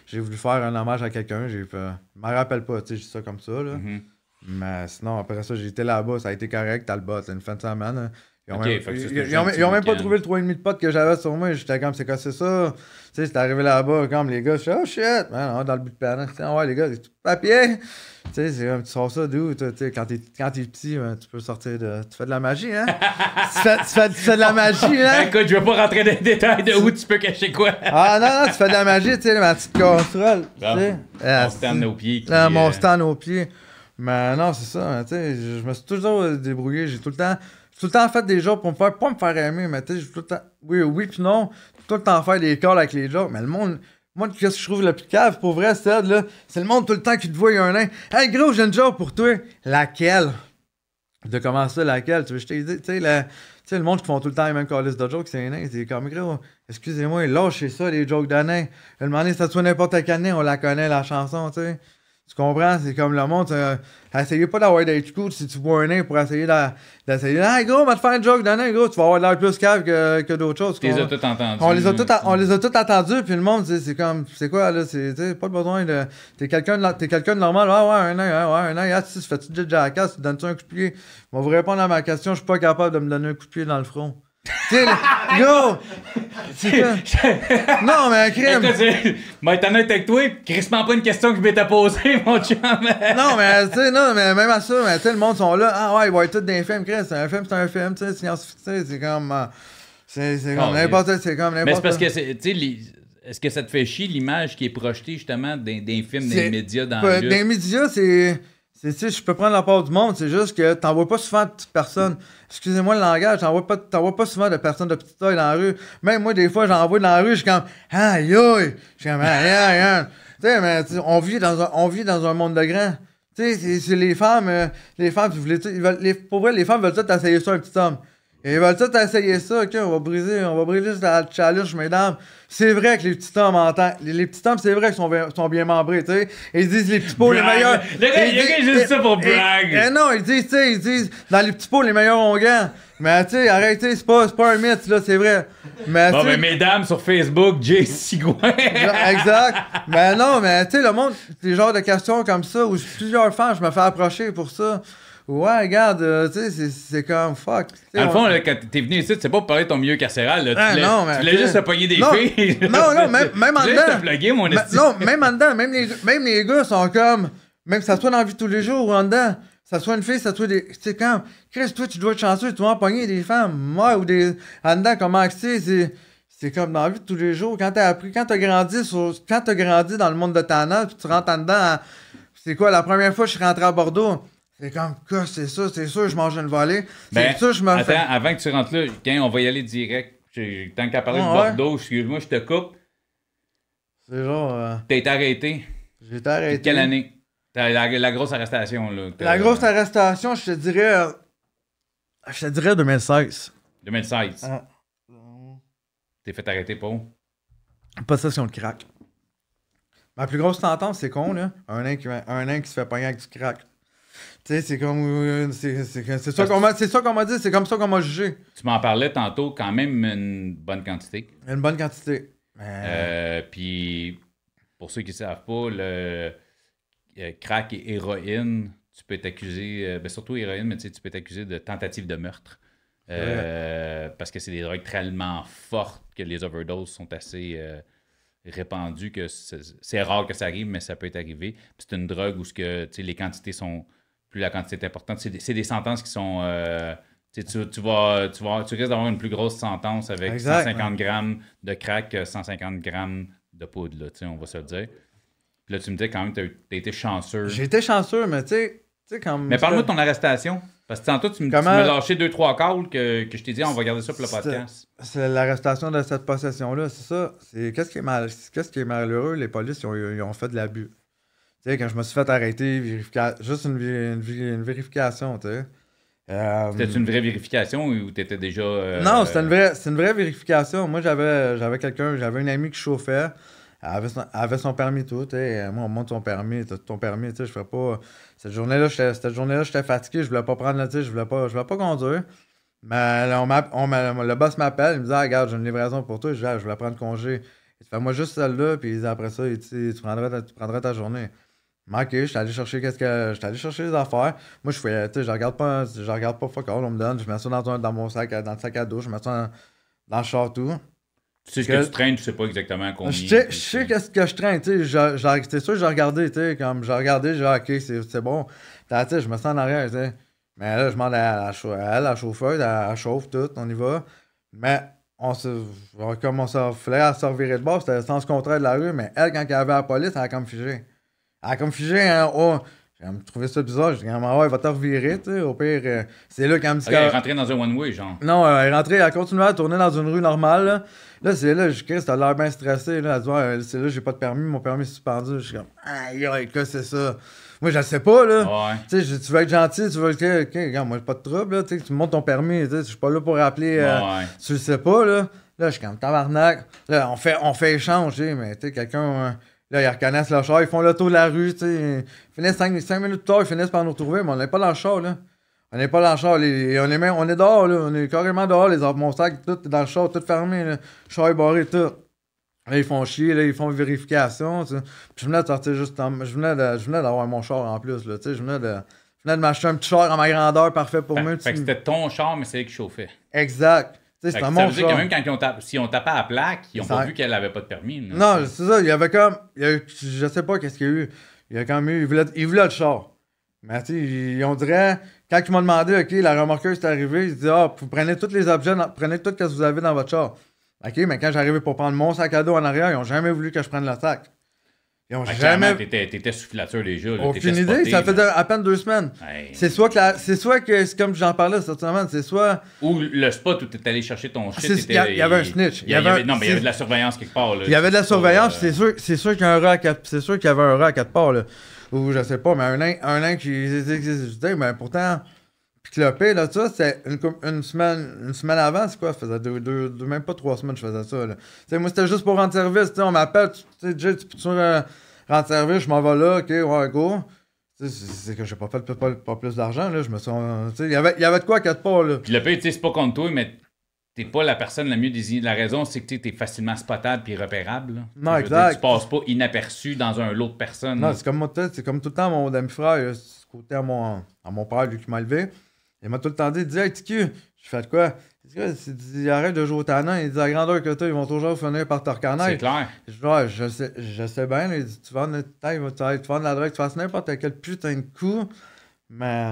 J'ai voulu faire un hommage à quelqu'un. Je me rappelle pas, tu sais, je dis ça comme ça. Là. Mais sinon, après ça, j'étais là-bas. Ça a été correct, Talbot, une fin de semaine. Ils ont même pas trouvé le 3,5 de potes que j'avais sur moi. J'étais comme, c'est quoi, c'est ça? Tu sais, j'étais arrivé là-bas, comme les gars, je suis oh shit, man, dans le but de panneau. Ouais, les gars, c'est tout papier. Tu sais, c'est comme, tu sors ça d'où? Tu sais, quand t'es petit, tu peux sortir de. Tu fais de la magie, hein? tu fais de la magie, hein? Écoute, je veux pas rentrer dans les détails de où tu peux cacher quoi. Non, tu fais de la magie, tu sais, ma petite casserole. Mon stand aux pieds. Mon stand aux pieds. Mais non, c'est ça, tu sais, je me suis toujours débrouillé. J'ai tout le temps fait des jokes pour pas me faire aimer, mais tu sais, tout le temps, oui puis non, tout le temps faire des calls avec les jokes, mais le monde Moi, qu'est-ce que je trouve le plus cave, pour vrai, c'est le monde tout le temps qui te voit, il y a un nain. Hey, gros, j'ai une joke pour toi. Laquelle? De comment ça, laquelle? Tu veux, je t'ai dit, tu sais, le monde qui font tout le temps les mêmes calices de jokes, c'est un nain. C'est comme, gros, excusez-moi, lâchez ça, les jokes de nain. Le moment ça soit n'importe quel nain, on la connaît, la chanson, tu sais. Tu comprends? C'est comme le monde. Essayez pas d'avoir d'être cool si tu vois un nain pour essayer d'essayer. Hey gros, on va te faire un joke d'un nain, gros. Tu vas avoir de l'air plus cave que d'autres choses. Tu les as tous entendus. On les a tous entendus, puis le monde, c'est comme. C'est quoi, là? C'est pas besoin de. T'es quelqu'un de normal. Ah ouais, un nain. Ah, tu fais-tu de jackass? Tu donnes-tu un coup de pied? Je vais vous répondre à ma question. Je suis pas capable de me donner un coup de pied dans le front. Tu sais, yo! Non, mais crème! Mais t'en as avec toi, crissement pas une question que je m'étais posée, mon chum! Non, mais tu sais, non, mais même à ça, mais tu sais, le monde sont là. Ah ouais, ils vont être tous dans les films, crème. C'est un film, tu sais, science-fiction, c'est comme. C'est comme n'importe. C'est comme n'importe. Mais c'est parce que, tu sais, est-ce que ça te fait chier l'image qui est projetée justement des films, des médias dans le. Dans les médias, c'est. Tu sais, je peux prendre la part du monde, c'est juste que t'en vois pas souvent de petites personnes. Excusez-moi le langage, t'en vois pas souvent de personnes de petite taille dans la rue. Même moi, des fois, j'en vois dans la rue, je suis comme aïe aïe. Je suis comme aïe aïe. Tu sais, mais on vit dans un monde de grands. Tu sais, c'est les femmes, pour vrai, les femmes veulent tout essayer ça, un petit homme. Et ils veulent tout essayer ça, ok, on va briser la challenge, mesdames. C'est vrai que les petits hommes entendent. Les petits hommes, c'est vrai qu'ils sont bien membrés, tu sais. Ils disent les petits pots, les meilleurs. Le gars, juste ça pour brag. Non, ils disent, dans les petits pots, les meilleurs onguents. Mais tu sais, arrêtez, c'est pas un mythe, là, c'est vrai. Mais, bon, ben, mesdames, sur Facebook, Jay Sigouin. Exact. Mais non, mais tu sais, le monde, des genres de questions comme ça, où plusieurs fois, je me fais approcher pour ça. Ouais, regarde, tu sais, c'est comme fuck. Dans le fond, là, quand t'es venu ici, c'est pas pour parler de ton milieu carcéral. Là. Tu voulais juste te pogner des filles. Non, même en dedans. Non, même en dedans. Même les gars sont comme. Même que ça soit dans la vie de tous les jours ou en dedans. Ça soit une fille, ça soit des. Tu sais, comme. Chris, toi, tu dois être chanceux, tu vas en pogner des femmes. Moi, ou des. En dedans, comment c'est. C'est comme dans la vie de tous les jours. Quand t'as grandi dans le monde de Tana, puis tu rentres en dedans. C'est quoi, la première fois que je suis rentré à Bordeaux? C'est comme, quoi, c'est sûr, je mange une volée. Ben, c'est ça, je me fais. Attends, avant que tu rentres là, on va y aller direct. Tant qu'à parler de Bordeaux, excuse-moi, je te coupe. C'est genre. T'as été arrêté. J'ai été arrêté. De quelle année? La grosse arrestation, là. La grosse arrestation, je te dirais 2016. 2016. T'es fait arrêter pour? Possession de crack. Ma plus grosse sentence, c'est con, là. Un nain qui se fait pogner avec du crack. Tu sais, c'est comme. C'est ça qu'on m'a dit, c'est comme ça qu'on m'a jugé. Tu m'en parlais tantôt, quand même une bonne quantité. Une bonne quantité. Puis, pour ceux qui ne savent pas, le crack et héroïne, tu peux être accusé, surtout héroïne, mais tu peux être accusé de tentative de meurtre. Parce que c'est des drogues tellement fortes que les overdoses sont assez répandues que c'est rare que ça arrive, mais ça peut être arrivé. Puis c'est une drogue où les quantités sont. Plus la quantité est importante. C'est des sentences qui sont. Tu risques d'avoir une plus grosse sentence avec 150 grammes de crack que 150 grammes de poudre, là, on va se le dire. Puis là, tu me dis quand même que tu as été chanceux. J'ai été chanceux, mais tu sais, comme. Mais parle-moi de ton arrestation. Parce que tantôt, tu m'as lâché 2-3 calls que je t'ai dit, on va garder ça pour le podcast. C'est l'arrestation de cette possession-là, c'est ça. Qu'est-ce qui est malheureux, les polices, ils ont fait de l'abus. Tu sais, quand je me suis fait arrêter, juste une vérification, tu sais. C'était une vraie vérification ou t'étais déjà... Non, c'est une vraie vérification. Moi, j'avais une amie qui chauffait. Elle avait son permis tout, tu sais. Moi, on monte ton permis, t'as ton permis, tu sais. Je ferais pas... Cette journée-là, j'étais fatigué, je voulais pas prendre, tu sais, je voulais pas conduire. Mais le boss m'appelle, il me dit, ah, regarde, j'ai une livraison pour toi, je voulais prendre congé. Il fait, moi juste celle-là, puis après ça, tu prendrais ta journée. OK, j'étais allé chercher les affaires. Moi, je regarde pas fuck all, on me donne, je mets ça dans mon sac, dans le sac à dos, je mets ça dans le char tout. Tu sais ce que tu traînes, tu sais pas exactement combien. Je sais qu'est-ce que je traîne, tu sais, c'est sûr, j'ai regardé, tu sais, comme j'ai regardé, j'ai dit, OK, c'est bon. Tu sais, je me sens en arrière, tu sais. Mais là, je demande à la chauffeuse, elle chauffe tout, on y va. Mais comme on se revirer de bord, c'était le sens contraire de la rue, mais elle, quand elle avait la police, elle a comme figé. Elle a comme figé, hein, J'ai trouvé ça bizarre. J'ai dit, ah ouais, il va te revirer, tu sais. Au pire, c'est là qu'elle me dit. Elle est rentrée dans un one-way, genre. Non, elle est rentrée, elle a continué à tourner dans une rue normale, là. Là, c'est là, je crie, t'as l'air bien stressé, là. Elle dit, ouais, c'est là, j'ai pas de permis, mon permis est suspendu. Je suis comme, aïe, que c'est ça. Moi, je le sais pas, là. Ouais. Tu sais, tu veux être gentil, tu veux être. Ok, regarde, moi, j'ai pas de trouble, là. Tu sais, tu me montres ton permis, tu sais, je suis pas là pour rappeler. Tu le sais pas, là. Là, je suis comme tabarnak. Là, on fait échange, tu sais, mais tu sais, quelqu'un. Là, ils reconnaissent le char, ils font le tour de la rue, tu sais. Ils finissent 5 minutes plus tard, ils finissent par nous retrouver, mais on n'est pas dans le char, là. On n'est pas dans le char, on est dehors, là. On est carrément dehors, mon sac, tout dans le char, tout fermé, là. Le char est barré, tout. Là, ils font chier, là, ils font une vérification, tu sais. Puis je venais de sortir je venais d'avoir mon char en plus, là, tu sais. Je venais de m'acheter un petit char à ma grandeur, parfait pour moi. Fait que c'était ton char, mais c'est elle qui chauffait. Exact. Ça veut dire que même quand si on tapait à la plaque, ils n'ont pas vu qu'elle n'avait pas de permis. Là. Non, c'est ça. Il y avait comme. Je sais pas qu'est-ce qu'il y a eu. Il y a quand même eu. Il voulait le char. Mais tu sais, on dirait. Quand ils m'ont demandé, OK, la remorqueuse est arrivée, ils disaient, vous prenez tous les objets, prenez tout ce que vous avez dans votre char. OK, mais quand j'arrivais pour prendre mon sac à dos en arrière, ils n'ont jamais voulu que je prenne le sac. Ils ont jamais. T'étais sous filature déjà. Là, aucune idée, spoté, ça fait à peine 2 semaines. Hey. C'est soit que c'est comme j'en parlais cette semaine, c'est soit. Ou le spot où tu es allé chercher ton shit. Il y avait un snitch. Il y avait de la surveillance quelque part. Là, il y avait de la surveillance, c'est sûr qu'il y a un rat c'est sûr qu'il y avait un rat à 4 parts. Là. Ou je sais pas, mais un nain qui. Mais pourtant. Puis le pire, là, ça, c'est une semaine avant, c'est quoi? Ça faisait même pas 3 semaines que je faisais ça. Là. Moi, c'était juste pour rendre service. On m'appelle, tu sais, Jay, tu peux rendre service, je m'en vais là, ok, ouais, go. C'est que j'ai pas fait pas plus d'argent, là. Je me sens. Il y avait de quoi à 4 pas, là. Puis le pire, tu sais, c'est pas contre toi, mais t'es pas la personne la mieux désignée. La raison, c'est que t'es facilement spotable puis repérable. Là. Non, exact. Dire, tu passes pas inaperçu dans un lot de personnes. Non, c'est comme tout le temps mon demi-frère, c'est côté à mon père, lui qui m'a élevé. Il m'a tout le temps dit, hey, TQ, je fais de quoi? Il arrête de jouer au tannant, il dit, la grandeur que tu as, ils vont toujours finir par te reconnaître. C'est clair. Je sais bien, il dit, tu vends de la drogue, tu fasses n'importe quel putain de coup. Mais,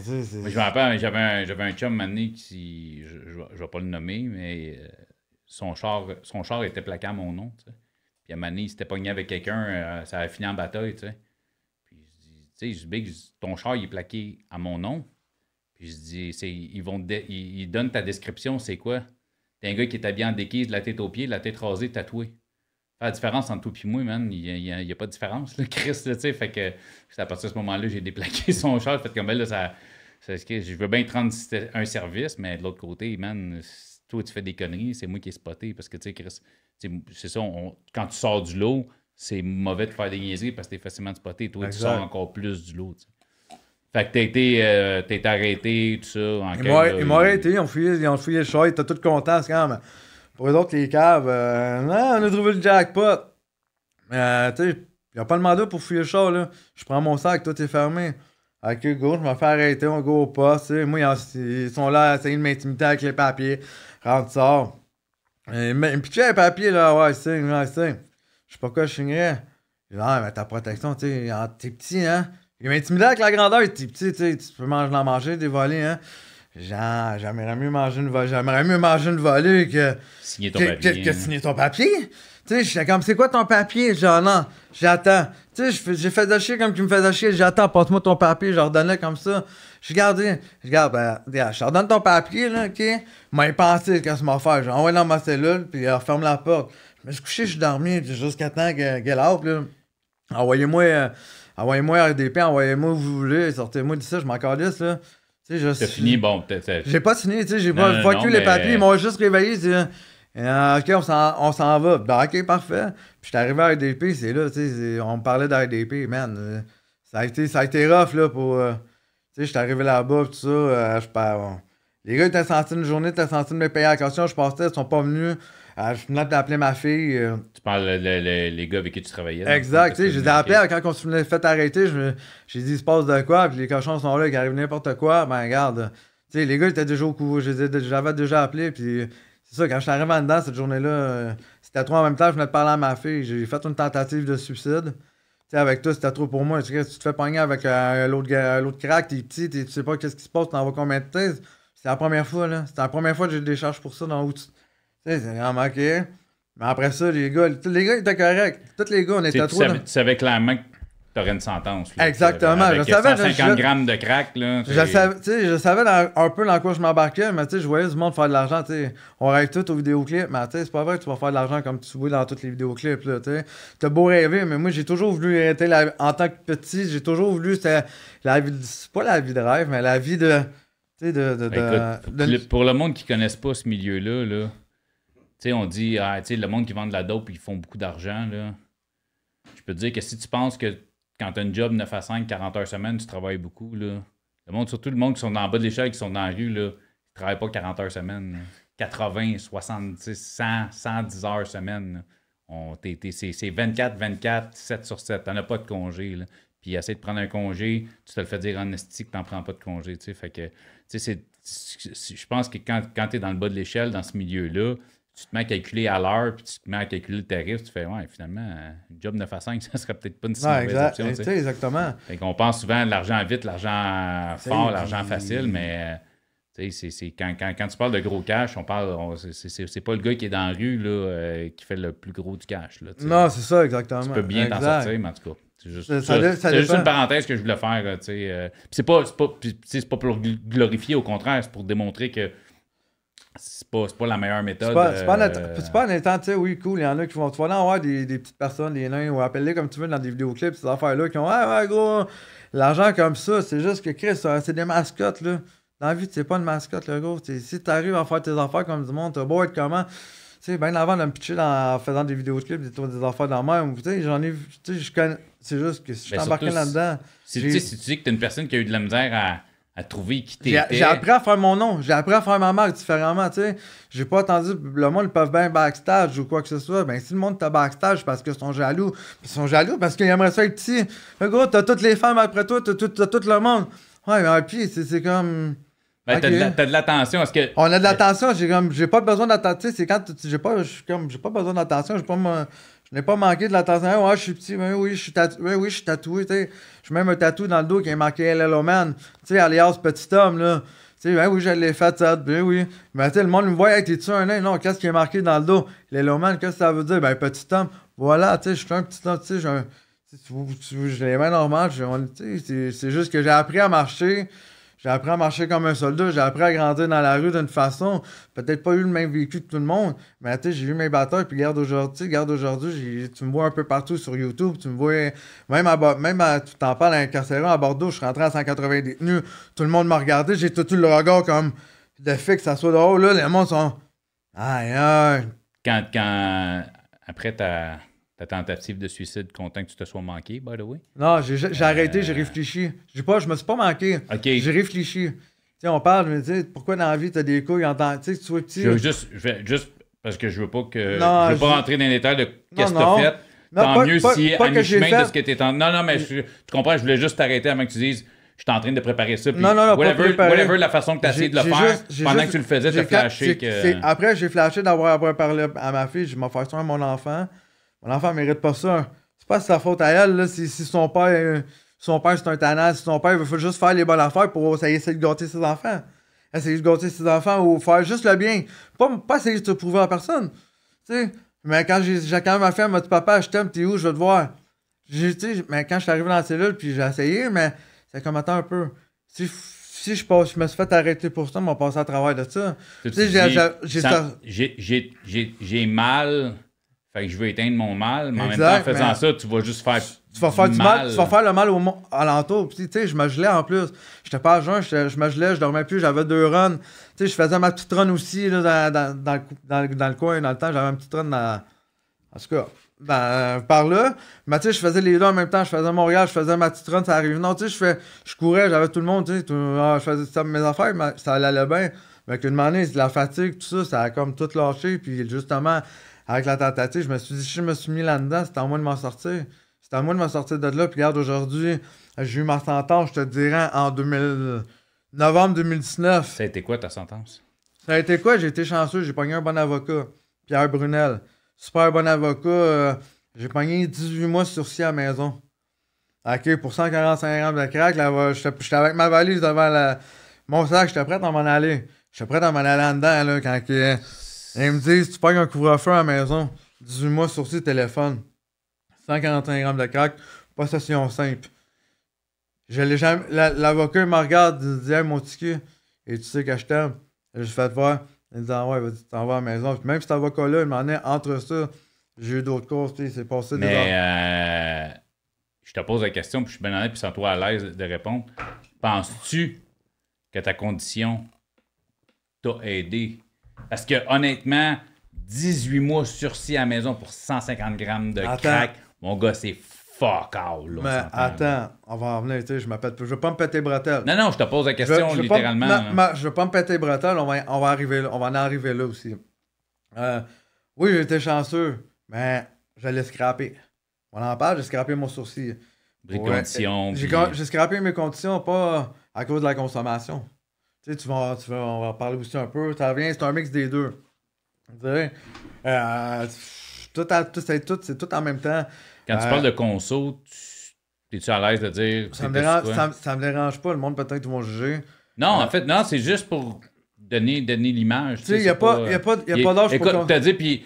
je me rappelle, j'avais un chum mané qui, je vais pas le nommer, mais son char était plaqué à mon nom, tu sais. Puis à mané, il s'était pogné avec quelqu'un, ça a fini en bataille, tu sais. Puis je dis, Big, ton char, il est plaqué à mon nom. Puis je dis, ils donnent ta description, c'est quoi? T'es un gars qui est habillé en déguise, de la tête aux pieds, la tête rasée, tatouée. La différence entre toi et moi, man, il n'y a pas de différence, là, Chris, tu sais. Fait que à partir de ce moment-là, j'ai déplaqué son char. Fait comme ben là, je veux bien te rendre un service, mais de l'autre côté, man, si toi tu fais des conneries, c'est moi qui ai spoté. Parce que, tu sais, Chris, c'est ça, quand tu sors du lot, c'est mauvais de faire des niaiseries parce que t'es facilement spoté. Toi, tu sors encore plus du lot, tu sais. Fait que t'as été arrêté, tout ça. Ils m'ont arrêté, ils ont fouillé le char, ils étaient tous contents. C'est quand même. Pour eux autres, les caves, on a trouvé le jackpot. Mais, tu sais, ils n'ont pas le mandat pour fouiller le char, là. Je prends mon sac, tout est fermé. Ok, go, je me fais arrêter, on go au poste, tu sais. Moi, ils sont là à essayer de m'intimider avec les papiers. Rentre, sort. Ils me pitchaient les papiers, là, ouais, c'est. Je sais pas quoi je signerais. Je dis, mais ta protection, tu sais, t'es petit, hein. Il m'intimidait avec la grandeur, t'es petit, tu peux manger des volets, hein. J'aimerais mieux manger une volée que signer ton papier. Que signer ton papier. Tu sais, j'étais comme, c'est quoi ton papier? Genre, non, j'attends. Tu sais, j'ai fait de chier comme tu me faisais chier. J'attends, passe-moi ton papier. Je redonnais comme ça. Je regarde, je te redonne ton papier, là, OK? M'a pensé qu'est-ce qu'il m'a fait. J'ai envoyé dans ma cellule, puis referme la porte. Je me suis couché, je suis dormi, jusqu'à temps qu'elle out, là. Envoyez-moi RDP, envoyez-moi où vous voulez, sortez-moi d'ici, je m'en calisse, là. T'as fini, bon, j'ai pas signé, tu sais, j'ai pas fucké les papiers, ils m'ont juste réveillé, OK, on s'en va. Ben, OK, parfait. Puis j'étais arrivé à RDP, c'est là, tu sais, on me parlait d'RDP, man. Ça a été rough, là, pour... tu sais, j'étais arrivé là-bas, tout ça, les gars étaient censés une journée, étaient censés me payer la caution, je passais, ils sont pas venus. Je venais d'appeler ma fille. Tu parles les gars avec qui tu travaillais. Exact, tu sais, j'ai appelé quand on se fait arrêter, j'ai dit il se passe de quoi, puis les cochons sont là, qui arrivent n'importe quoi, ben regarde, tu sais, les gars étaient déjà au courant, j'avais déjà appelé, puis c'est ça, quand je suis arrivé en dedans cette journée-là, c'était trop en même temps, je venais de parler à ma fille, j'ai fait une tentative de suicide. Tu sais, avec toi, c'était trop pour moi. Tu te fais pogner avec l'autre crack, t'es petit, tu sais pas qu'est-ce qui se passe, t'en vas combien de temps. C'est la première fois, là. C'était la première fois que j'ai eu des charges pour ça dans où tu sais, c'est vraiment OK. Mais après ça, les gars, ils étaient corrects. Tous les gars, on était trop... Tu savais clairement que t'aurais une sentence. Là, exactement. Avec 150 grammes de crack. Là, je savais un peu dans quoi je m'embarquais, mais je voyais du monde faire de l'argent. On rêve tout aux vidéoclips, mais c'est pas vrai que tu vas faire de l'argent comme tu vois dans tous les vidéoclips. T'as beau rêver, mais moi, j'ai toujours voulu être en tant que petit, j'ai toujours voulu. C'était c'est pas la vie de rêve, mais la vie de. Écoute, pour le monde qui ne connaisse pas ce milieu-là, là, on dit le monde qui vend de la dope, ils font beaucoup d'argent. Là. Je peux te dire que si tu penses que quand tu as une job 9 à 5, 40 heures semaine, tu travailles beaucoup. Là. Le monde, surtout le monde qui sont en bas de l'échelle, qui sont dans la rue, là, ils ne travaillent pas 40 heures semaine. Là. 80, 70, 100, 110 heures semaine. C'est 24, 24, 7 sur 7. Tu n'en as pas de congé. Là. Puis essayer de prendre un congé, tu te le fais dire en esti que tu n'en prends pas de congé. Fait que, je pense que quand tu es dans le bas de l'échelle, dans ce milieu-là, tu te mets à calculer à l'heure, puis tu te mets à calculer le tarif, tu fais, ouais, finalement, un job 9 à 5, ça serait peut-être pas une si mauvaise option. Exactement. Fait qu'on pense souvent à l'argent vite, l'argent fort, l'argent facile, mais quand tu parles de gros cash, c'est pas le gars qui est dans la rue là, qui fait le plus gros du cash. Là, non, c'est ça, exactement. Tu peux bien t'en sortir, mais en tout cas. C'est juste une parenthèse que je voulais faire. C'est pas pour glorifier, au contraire, c'est pour démontrer que c'est pas la meilleure méthode. C'est pas en étant, tu sais, oui, cool, il y en a qui vont. Tu vas en avoir des petites personnes, des nains, ou appelle-les comme tu veux dans des vidéoclips, ces affaires-là, qui ont, ouais, gros, l'argent comme ça, c'est juste que, Chris, c'est des mascottes, là. Dans la vie, c'est pas une mascotte, là, gros. Si t'arrives à faire tes affaires comme du monde, t'as beau être comment. Tu sais, bien avant de me pitcher en faisant des vidéoclips, des affaires dans la même, tu sais, j'en ai vu, tu sais, je connais. C'est juste que si je suis embarqué là-dedans. Si tu dis que t'es une personne qui a eu de la misère à trouver qui t'étais. J'ai appris à faire mon nom, j'ai appris à faire ma marque différemment, tu sais. J'ai pas attendu, le monde, ils peuvent bien backstage ou quoi que ce soit. Ben, si le monde t'a backstage parce qu'ils sont jaloux, parce qu'ils aimeraient ça être petit. Le gros, t'as toutes les femmes après toi, t'as tout le monde. Ouais, mais puis, c'est comme. Ben, okay. T'as de l'attention. On a de l'attention, j'ai pas besoin d'attention. C'est quand j'ai pas besoin d'attention, je n'ai pas manqué de l'attention. Ouais, je suis petit, ben oui, je suis tatoué, tu sais. J'ai même un tatou dans le dos qui est marqué LLO Man, tu sais, alias petit homme, là. Tu sais, ben oui, je l'ai fait, ça, ben oui. Mais tu sais, le monde me voit, hey, t'es-tu un nain? Non, qu'est-ce qui est marqué dans le dos? LLO Man, qu'est-ce que ça veut dire? Ben, petit homme. Voilà, tu sais, je suis un petit homme, tu sais, j'ai les mains normales, c'est juste que j'ai appris à marcher. J'ai appris à marcher comme un soldat, j'ai appris à grandir dans la rue d'une façon. Peut-être pas eu le même vécu que tout le monde, mais tu sais, j'ai eu mes batailles, puis regarde aujourd'hui, tu me vois un peu partout sur YouTube, tu me vois, tu t'en parles à un carcéral à Bordeaux, je suis rentré à 180 détenus, tout le monde m'a regardé, j'ai tout eu le regard comme de fait que ça soit dehors, là, les gens sont... Aïe. Quand après ta tentative de suicide, content que tu te sois manqué, by the way? Non, j'ai arrêté, j'ai réfléchi. Je me suis pas manqué. Okay. J'ai réfléchi. Tu sais, on parle, mais tu sais, pourquoi dans la vie, t'as des couilles en tant que tu sois petit? Je veux juste parce que je veux pas rentrer dans les détails de qu'est-ce que t'as fait. Tant mieux si à mi-chemin de ce que t'es en... Non, mais tu comprends, je voulais juste t'arrêter avant que tu dises je suis en train de préparer ça. Puis whatever la façon que tu as essayé de le faire, pendant que tu le faisais, tu as flashé. Après, j'ai flashé d'avoir parlé à ma fille, je m'en fais ça à mon enfant. Mon enfant mérite pas ça. C'est pas sa faute à elle, là. Si son père c'est un tannant, si son père veut juste faire les bonnes affaires pour essayer de gâter ses enfants. Essayer de gâter ses enfants ou faire juste le bien. Pas essayer de se prouver à personne. Tu sais. Mais quand ma fille m'a dit papa, je t'aime, t'es où, je veux te voir. Mais quand je suis arrivé dans la cellule, puis j'ai essayé, mais c'est comme attends un peu. Si je me suis fait arrêter pour ça, on m'a passé à travers de ça. J'ai mal. Fait que je veux éteindre mon mal, mais en même temps, en faisant ça, tu vas juste faire tu vas faire du mal. Tu vas faire le mal au monde alentour. Puis, tu sais, je me gelais en plus. J'étais pas à jeun, je me gelais, je dormais plus, j'avais 2 runs. Tu sais, je faisais ma petite run aussi là, dans le coin, dans le temps. J'avais une petite run en tout cas, par là. Mais tu sais, je faisais les deux en même temps. Je faisais Montréal, je faisais ma petite run, ça arrive. Non, tu sais, je courais, j'avais tout le monde, tu sais. Je faisais mes affaires, mais ça allait bien. Mais qu'une année, la fatigue, tout ça, ça a comme tout lâché. Puis justement, avec la tentative, je me suis dit, si je me suis mis là-dedans, c'était à moi de m'en sortir. C'était à moi de m'en sortir de là. Puis regarde, aujourd'hui, j'ai eu ma sentence, je te dirais, en novembre 2019. Ça a été quoi ta sentence? Ça a été quoi? J'ai été chanceux, j'ai pogné un bon avocat. Pierre Brunel. Super bon avocat. J'ai pogné 18 mois de sursis à la maison. OK, pour 145 grammes de crack, j'étais avec ma valise devant mon sac, j'étais prêt à m'en aller. J'étais prêt à m'en aller en dedans, là, quand ils me disent, tu pognes un couvre-feu à la maison, 18 mois de sursis, téléphone. 145 grammes de crack pas session simple. Je l'ai jamais. L'avocat me regarde, il dit, hey, mon ticket, et tu sais que je t'aime. J'ai fait voir. Il dit, ah ouais, vas-y, tu t'en vas à la maison. Puis même cet avocat-là, il m'en est entre ça. J'ai eu d'autres courses, tu sais, c'est passé des Mais je te pose la question, puis je suis bien honnête, puis sans toi à l'aise de répondre. Penses-tu que ta condition t'a aidé? Parce que honnêtement, 18 mois sursis à la maison pour 150 grammes de crack, mon gars, c'est fuck all. Là, mais attends, on va en venir, tu sais, je veux pas me péter les bretelles. Non, je te pose la question littéralement. Je veux pas me péter les bretelles, on va en arriver là aussi. Oui, j'ai été chanceux, mais je l'ai scrappé. On en parle, j'ai scrappé mon sourcil. Des conditions. J'ai scrappé mes conditions, pas à cause de la consommation. Tu sais, on va en parler aussi un peu. Ça revient, c'est un mix des deux. Tu sais, c'est tout en même temps. Quand tu parles de conso, es-tu à l'aise de dire... Ça me dérange pas, le monde peut-être vont juger. Non, en fait, non, c'est juste pour donner l'image. Tu sais, il n'y a pas d'âge pour... Écoute, t'as dit, puis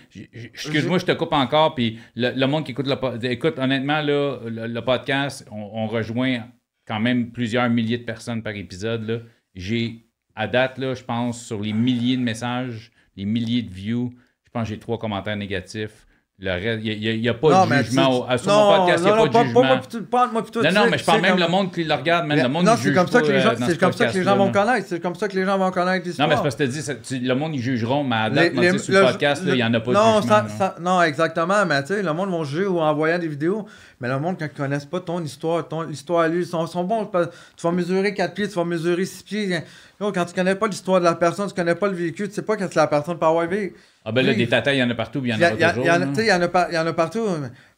excuse-moi, je te coupe encore, puis le monde qui écoute écoute, honnêtement, là, le podcast, on rejoint quand même plusieurs milliers de personnes par épisode. Là. J'ai, à date, là, je pense, sur les milliers de messages, les milliers de views, je pense que j'ai 3 commentaires négatifs. Le reste, il n'y a pas de jugement. Sur mon podcast, il n'y a pas de jugement. Non, mais je parle même le monde qui le regarde, même le monde qui juge pas. C'est comme ça que les gens vont connaître. C'est comme ça que les gens vont connaître l'histoire. Non, mais c'est parce que tu dis, le monde, ils jugeront, mais à date, sur le podcast, il n'y en a pas de jugement. Non, exactement. Mais tu sais, le monde va juger ou en voyant des vidéos. Mais le monde, quand ils ne connaissent pas ton histoire, l'histoire à lui, ils sont bons. Tu vas mesurer 4 pieds, tu vas mesurer 6 pieds. Quand tu ne connais pas l'histoire de la personne, tu ne connais pas le véhicule, tu ne sais pas quand la personne peut avoir vécu. Ah ben là, des tatas, il y en a partout, puis il y en a toujours. Il y en a partout.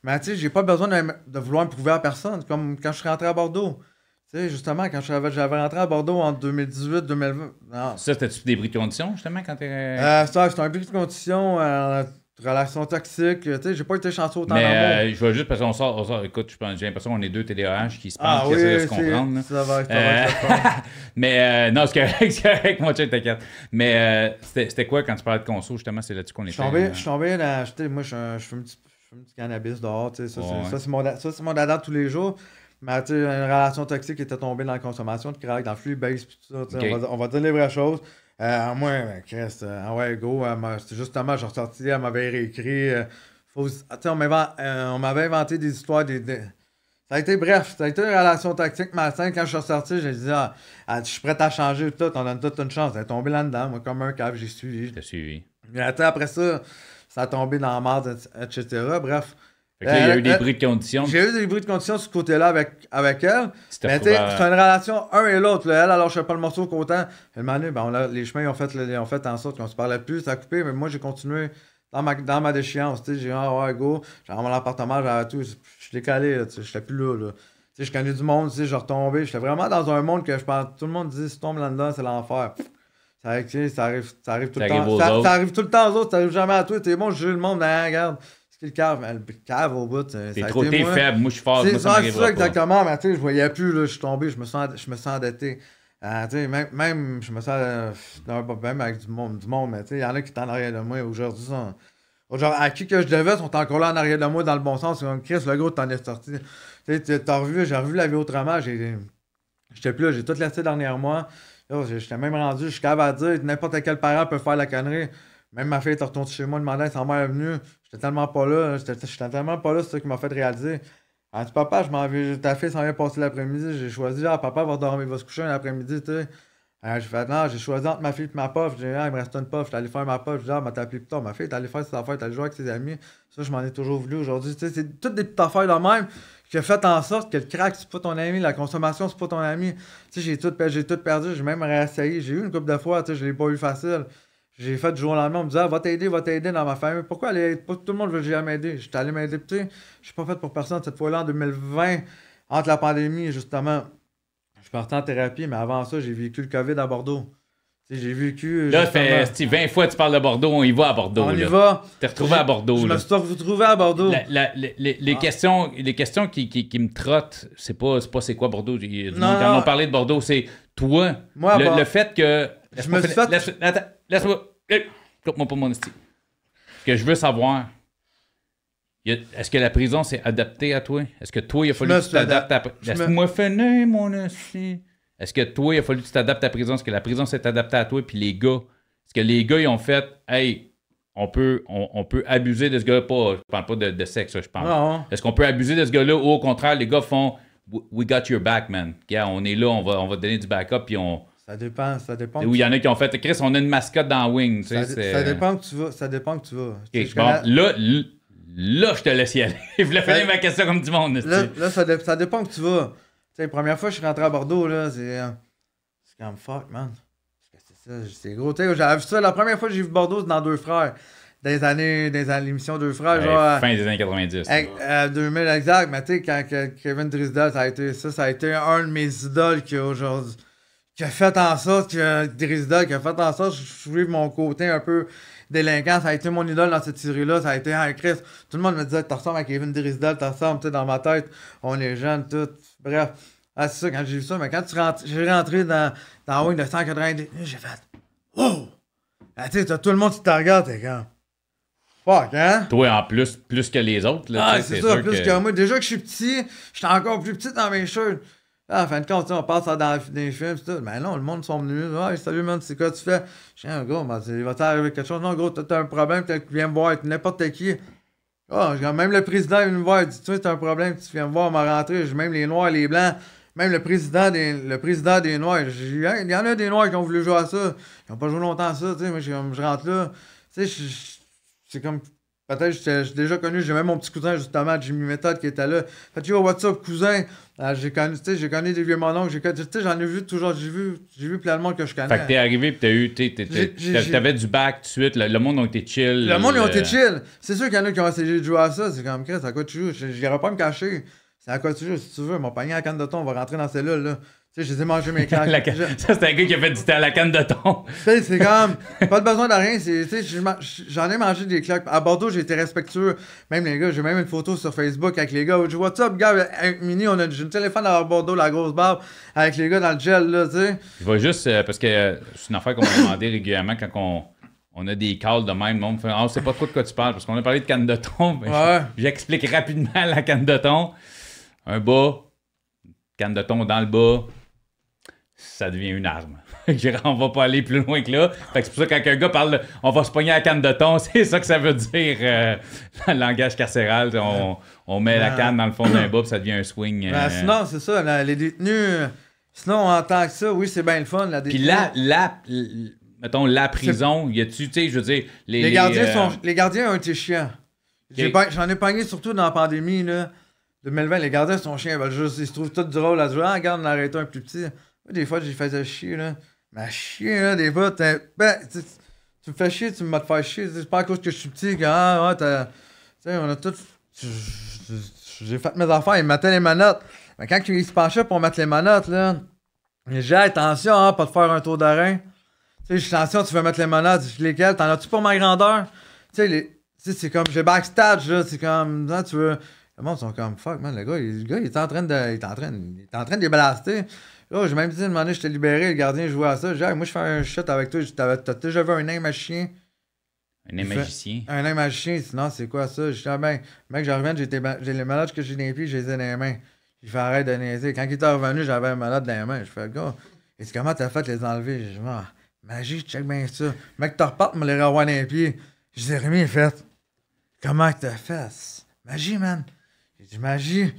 Mais tu sais, j'ai pas besoin de vouloir me prouver à personne. Comme quand je suis rentré à Bordeaux. Tu sais, justement, quand j'avais rentré à Bordeaux en 2018-2020. Ça, c'était-tu des bris de condition, justement, quand t'es... C'était un bris de condition, relation toxique. Tu sais, j'ai pas été chanceux autant mais je veux juste, parce qu'on sort, écoute, j'ai l'impression qu'on est 2 TDAH qui se parlent, qui essaient de se comprendre. Ça va mais non, c'est correct, moi, t'inquiète. Mais c'était quoi quand tu parlais de conso, justement, c'est là-dessus qu'on était? Je suis tombé dans... Moi, je fume du cannabis dehors, tu sais, ça, c'est mon dada tous les jours. Mais tu sais, une relation toxique qui était tombée dans la consommation de crack, dans le flux base, pis tout ça. Okay. On va dire les vraies choses. Moi, Chris, ouais, go, justement, j'ai ressorti, elle m'avait réécrit. On m'avait inventé des histoires. Ça a été bref, ça a été une relation toxique malsaine. Quand je suis ressorti, j'ai dit, je suis prêt à changer tout, on donne toute une chance. Elle est tombée là-dedans, moi, comme un cave, j'ai suivi. T'as suivi. Mais après ça a tombé dans la merde, etc. Bref. Fait que là, il y a eu des bris de conditions. J'ai eu des bris de conditions sur ce côté-là avec elle. Mais tu sais, c'est une relation un et l'autre. Elle, alors je fais pas le morceau qu'autant. Elle m'a dit, les chemins ils ont fait en sorte qu'on se parlait plus, ça a coupé, mais moi j'ai continué dans ma déchéance. Tu sais, j'ai dit, ouais, go, j'ai mon appartement, j'avais tout. Je suis décalé, tu sais, j'étais plus là. Tu sais, je connais du monde, tu sais, je retombé. J'étais vraiment dans un monde que je pense, tout le monde dit, si tu tombes là-dedans, c'est l'enfer. Ça arrive tout le temps. Ça arrive tout le temps aux autres, ça arrive jamais à toi. T'es bon, je juge le monde, regarde. Le cave au bout. T'es faible, moi je suis fort. C'est ça exactement, mais tu sais, je voyais plus, là, je suis tombé, je me sens endetté. Tu sais, même, je me sens même avec du monde, mais tu sais, il y en a qui sont en arrière de moi aujourd'hui. À qui que je devais, sont encore là en arrière de moi dans le bon sens. Comme Chris, le gros, t'en es sorti. Tu sais, j'ai revu la vie autrement. J'étais plus là, j'ai tout laissé derrière moi. J'étais même rendu, je suis capable à dire, n'importe quel parent peut faire la connerie. Même ma fille est retournée chez moi, demandant si sa mère est venue. J'étais tellement pas là. C'est ça qui m'a fait réaliser. Elle dit, papa, ta fille s'en vient passer l'après-midi. J'ai choisi, papa va dormir, il va se coucher un après-midi, tu sais. J'ai fait, non, j'ai choisi entre ma fille et ma puff. J'ai dit, il me reste une puff. J'étais allé faire ma puff. J'ai dit, elle m'a appelé plus tard. Ma fille est allée faire ses affaires, elle est allée jouer avec ses amis. Ça, je m'en ai toujours voulu aujourd'hui. Tu sais, c'est toutes des petites affaires de même qui a fait en sorte que le crack, c'est pas ton ami, la consommation, c'est pas ton ami. Tu sais, j'ai tout perdu. J'ai même réessayé. J'ai eu une couple de fois, tu sais, je l'ai pas eu facile. J'ai fait du jour au lendemain, on me disait, va t'aider dans ma famille. Pourquoi tout le monde veut jamais m'aider? J'étais allé m'aider, tu sais. Je suis pas fait pour personne. Cette fois-là, en 2020, entre la pandémie, justement, je suis parti en thérapie, mais avant ça, j'ai vécu le COVID à Bordeaux. Tu sais, j'ai vécu. Là, fait 20 fois que tu parles de Bordeaux, on y va à Bordeaux. On y va. T'es retrouvé à Bordeaux. Je me suis retrouvé à Bordeaux. Les questions qui me trottent, c'est pas c'est quoi Bordeaux. Du monde qui en ont parlé de Bordeaux, c'est toi. Moi, le fait que. Je me suis fait. Laisse-moi. Coupe-moi pas mon esti. Ce que je veux savoir, Est-ce que la prison s'est adaptée à toi? Est-ce que toi, il a fallu que tu t'adaptes à... Laisse-moi finir, mon aussi. Est-ce que toi, il a fallu que tu t'adaptes à la prison? Est-ce que la prison s'est adaptée à toi? Puis les gars, est-ce que les gars, ils ont fait, hey, on peut abuser de ce gars-là? Je parle pas de sexe, je pense. Non. Est-ce qu'on peut abuser de ce gars-là? Ou au contraire, les gars font, we got your back, man. Regarde, on est là, on va te donner du backup, puis on... Ça dépend. Ou il y en a qui ont fait, Chris, on a une mascotte dans Wing. Ça dépend que tu vas. Ça dépend que tu vas. Okay, là, je te laisse y aller. Je voulais finir ma question comme du monde. Là, ça dépend que tu vas. Tu sais, la première fois que je suis rentré à Bordeaux, là, c'est comme fuck, man. C'est gros. Tu sais, j'avais vu ça. La première fois que j'ai vu Bordeaux, c'est dans Deux Frères. Dans l'émission Deux Frères, genre. Fin des années 90. 2000 exact. Mais tu sais, quand Kevin Drisdale, ça a été un de mes idoles qui a fait en sorte que Drisdale, qui a fait en sorte que je suive mon côté un peu délinquant. Ça a été mon idole dans cette série-là. Ça a été un Chris. Tout le monde me disait, tu ressembles à Kevin Drisdale, tu ressembles, tu sais, dans ma tête. On est jeunes, tout. Bref. Ah, c'est ça, quand j'ai vu ça. Mais quand j'ai rentré dans Wing de 190, j'ai fait, wow! Ah, tu sais, tout le monde qui te regarde, t'es comme, fuck, hein? Toi, en plus que les autres. Là, ah, c'est ça, plus que moi. Déjà que je suis petit, j'étais encore plus petit dans mes shirts. Ah, en fin de compte, on passe ça dans les films, tout. Mais non, le monde sont venus. Ah, salut, man, c'est quoi tu fais? Je dis, gros, il va t'arriver quelque chose. Non, gros, t'as un problème, tu viens me voir, n'importe qui. Ah, même le président vient me voir, il dit, tu sais, t'as un problème, tu viens me voir, on m'a rentré. Même les Noirs, les Blancs, même le président des Noirs. Il y en a des Noirs qui ont voulu jouer à ça. Ils n'ont pas joué longtemps à ça, tu sais. Moi, je rentre là. Tu sais, c'est comme. Peut-être j'ai déjà connu, j'ai même mon petit cousin justement, Jimmy Method, qui était là. Fait que yo, what's up, cousin? J'ai connu des vieux mononcles, j'en ai vu toujours, j'ai vu plein de monde que je connais. Fait que t'es arrivé pis t'avais du back tout de suite, le monde a été chill. Le monde a été chill. C'est sûr qu'il y en a qui ont essayé de jouer à ça, c'est comme, Chris, à quoi tu joues? Je n'irai pas me cacher. C'est à quoi tu joues, si tu veux. Mon panier à la canne de thon, on va rentrer dans la cellule, là. Tu sais, je les ai mangé mes claques. Ça, c'est un gars qui a fait du thé à la canne de thon. Tu sais, c'est comme, pas de besoin de rien. Tu sais, j'en ai mangé des claques. À Bordeaux, j'ai été respectueux. Même les gars, j'ai même une photo sur Facebook avec les gars. Je dis, what's up, gars? Avec Mini, j'ai une téléphone à Bordeaux, la grosse barbe, avec les gars dans le gel, là, tu sais. Je vais juste, parce que c'est une affaire qu'on m'a demandé régulièrement quand on a des calls de même. Le monde fait, c'est pas de quoi tu parles, parce qu'on a parlé de canne de thon. Ouais. J'explique rapidement la canne de thon. Un bas, canne de thon dans le bas. Ça devient une arme. On va pas aller plus loin que là. Fait que c'est pour ça que quand un gars parle on va se pogner à la canne de thon, c'est ça que ça veut dire dans le langage carcéral. On met la canne dans le fond d'un bas puis ça devient un swing. Sinon, c'est ça, les détenus. Sinon, en tant que ça, oui, c'est bien le fun. Puis mettons, la prison, y a-tu, tu sais, je veux dire. Les gardiens ont été chiants. J'en ai pogné surtout dans la pandémie, là. 2020, les gardiens sont chiants. Ils se trouvent tous drôles à dire, ah, regarde, on a arrêté un plus petit. Des fois, j'ai fait chier, là. Mais chier, là, des fois, tu me fais chier, tu me faire chier. C'est pas à cause que je suis petit, tu sais, on a tout. J'ai fait mes affaires, ils me mettaient les manottes. Mais quand ils se penchaient pour mettre les manottes, là, j'ai dit, attention, hein, pas de faire un tour d'arrêt. Tu sais, attention, tu veux mettre les manottes. Lesquelles? T'en as-tu pour ma grandeur? Tu sais, c'est comme, j'ai backstage, là, c'est comme, hein, tu veux. Le monde sont comme, fuck, man, le gars, il est en train de les blaster. Là, j'ai même dit, une année, je t'ai libéré, le gardien jouait à ça. J'ai dit, hey, moi, je fais un shot avec toi. T'as déjà vu un nain magicien? Un nain magicien? Un nain magicien, sinon, c'est quoi ça? Je dis, ah ben, mec, je reviens, j'ai les malades que j'ai dans les pieds, j'ai les ai dans les mains. Il fait arrête de niaiser. Quand il était revenu, j'avais un malade dans les mains. Je fais, gars, et comment t'as fait de les enlever? Je dis, ah, magie, check bien ça. Mec, t'as repartes, me les revoir dans les pieds. Je dis, Rémi, il fait, comment t'as fait? Magie, man. J'ai dit, magie.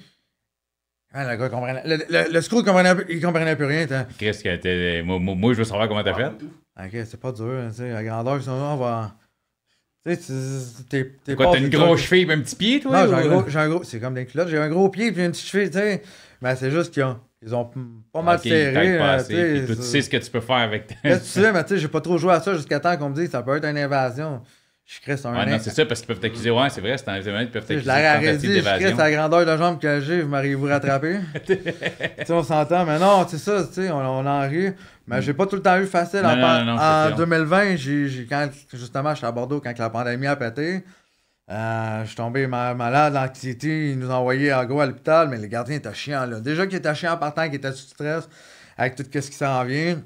Ah, le gars comprenait. Le screw, il comprenait plus rien. Qu'est-ce que t'es. Moi, je veux savoir comment t'as fait. Ok, c'est pas dur. Tu sais, la grandeur, on va. Tu sais, t'es quoi, t'as une grosse cheville et un petit pied, toi? Non, j'ai un gros. C'est comme des culottes. J'ai un gros pied et une petite cheville, tu sais. Mais c'est juste qu'ils ont pas mal serré. Tu sais ce que tu peux faire avec. Tu sais, mais tu sais, j'ai pas trop joué à ça jusqu'à temps qu'on me dise que ça peut être une invasion. Je crée un non, c'est ça, parce qu'ils peuvent t'accuser. Ouais, c'est vrai, c'est un événement, ils peuvent t'accuser. Je l'aurais dit, je crée la grandeur de jambe que j'ai, vous m'auriez-vous rattrapé? Tu sais, on s'entend, mais non, c'est ça, tu sais, on en rit. Mais j'ai pas tout le temps eu facile. En 2020, quand justement, j'étais à Bordeaux quand la pandémie a pété. Je suis tombé malade, l'anxiété, ils nous ont envoyé à l'hôpital, mais les gardiens étaient chiants, là. Déjà qu'ils étaient chiants en partant, qu'ils étaient sous stress, avec tout ce qui s'en vient.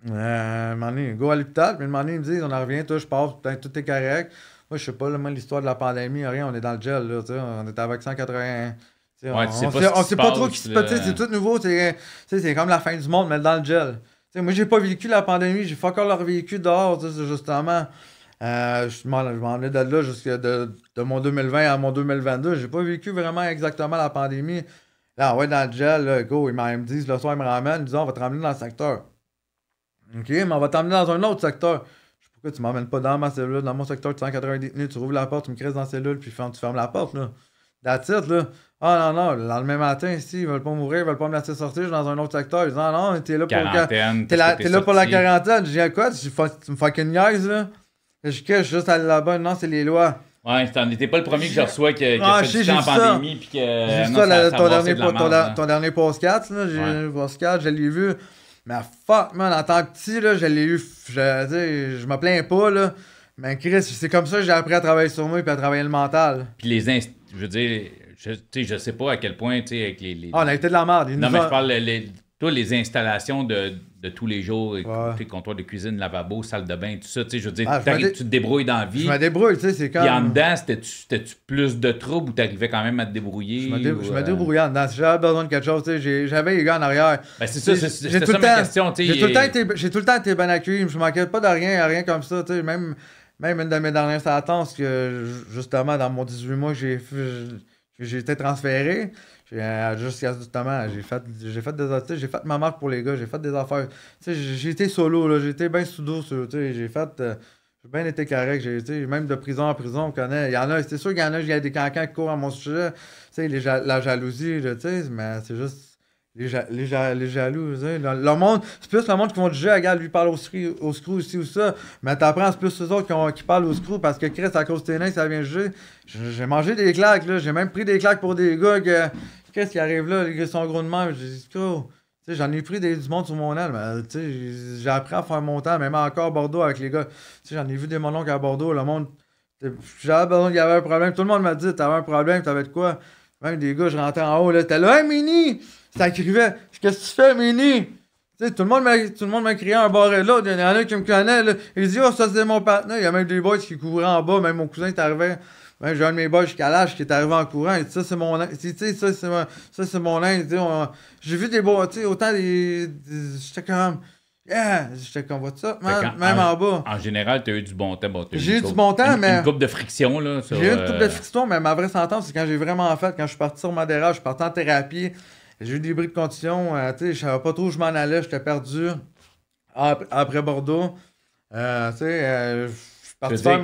Un moment donné, go à l'hôpital, puis un moment donné, ils me disent, on en revient, toi, je pars, tout est correct. Moi, je sais pas, là, moi, l'histoire de la pandémie, rien, on est dans le gel, là, tu sais, on est avec 180... Ouais, on sait pas trop qui se passe, c'est tout nouveau, c'est comme la fin du monde, mais dans le gel. T'sais, moi, j'ai pas vécu la pandémie, j'ai pas encore leur vécu dehors, justement. Je m'en venais de là jusqu'à de mon 2020 à mon 2022. J'ai pas vécu vraiment exactement la pandémie. Là, ouais, dans le gel, là, go, ils me disent, le soir, ils me ramènent, ils disent, on va te ramener dans le secteur. OK, mais on va t'emmener dans un autre secteur. Je sais pourquoi tu m'emmènes pas dans ma cellule, dans mon secteur de 180 détenus, tu rouvres la porte, tu me crises dans la cellule, puis tu fermes la porte, là. That's it, là. Ah non, non, le lendemain matin, si, ils veulent pas mourir, ils veulent pas me laisser sortir, je suis dans un autre secteur. Ils disent, non, non, t'es là pour la quarantaine. Je dis, quoi, tu me fucking niaise, là? Je suis juste allé là-bas, non, c'est les lois. Ouais, t'es pas le premier que je reçois qui a fait du temps en pandémie, puis que... J'ai ton dernier post-4, là, je l'ai vu. Mais fuck, man, en tant que petit, là, je l'ai eu, je me plains pas, là. Mais Chris, c'est comme ça que j'ai appris à travailler sur moi et à travailler le mental. Puis je veux dire, je sais pas à quel point, tu sais, avec les... on a été de la merde. Non, mais je parle les installations de tous les jours, comptoir de cuisine, lavabo, salle de bain, tout ça, tu sais, je veux dire, tu te débrouilles dans la vie. Je me débrouille, tu sais, c'est comme... Puis en dedans, c'était-tu plus de troubles ou t'arrivais quand même à te débrouiller? Je me débrouillais en dedans. Si j'avais besoin de quelque chose, tu sais, j'avais les gars en arrière. Ben c'est ça, c'était ça ma question, tu sais. J'ai tout le temps été bien accueilli, je m'inquiète pas de rien comme ça, tu sais, même une de mes dernières sentences que, justement, dans mon 18 mois, j'ai été transféré. Justement, j'ai fait des autres, j'ai fait ma marque pour les gars, j'ai fait des affaires. J'ai été solo, là, j'ai été bien sous-dos, j'ai bien été correct, j'ai été même de prison en prison, on connaît. Il y en a, c'est sûr qu'il y en a, il y a des cancans qui courent à mon sujet, la jalousie, mais c'est juste les jaloux, le monde, c'est plus le monde qui vont te juger, regarde, lui parle au screw ici ou ça, mais t'apprends, c'est plus ceux autres qui parlent au screw parce que Chris, à cause de tes nains, ça vient juger. J'ai mangé des claques, là, j'ai même pris des claques pour des gars qu'est-ce qui arrive là, les gars sont gros de même, j'ai dit, j'en ai pris du monde sur mon aile, mais j'ai appris à faire mon temps, même encore à Bordeaux avec les gars. J'en ai vu des mononcles à Bordeaux, le monde, j'avais besoin qu'il y avait un problème, tout le monde m'a dit, t'avais un problème, t'avais de quoi? Même des gars, je rentrais en haut, là, t'es là, hey Mini! Ça écrivait, qu'est-ce que tu fais, Mini? Tout le monde m'a crié un bord et l'autre, il y en a qui me connaît, là. Il dit, oh, ça c'est mon partenaire, il y a même des boys qui couraient en bas, même mon cousin est arrivé. Même j'ai un de mes boys jusqu'à l'âge qui est arrivé en courant. Il dit, ça, c'est mon nain. Ça, c'est mon nain. J'ai vu des beaux, autant des j'étais comme, yeah! J'étais comme, vois ça? Même en bas. En général, tu as eu du bon temps. J'ai eu du bon temps, mais. Une coupe de friction, là. J'ai eu une coupe de friction, mais ma vraie sentence, c'est quand j'ai vraiment fait, quand je suis parti sur ma dérage, je suis parti en thérapie. J'ai eu des bris de condition. Je savais pas trop où je m'en allais. J'étais perdu. Après Bordeaux. Je veux dire,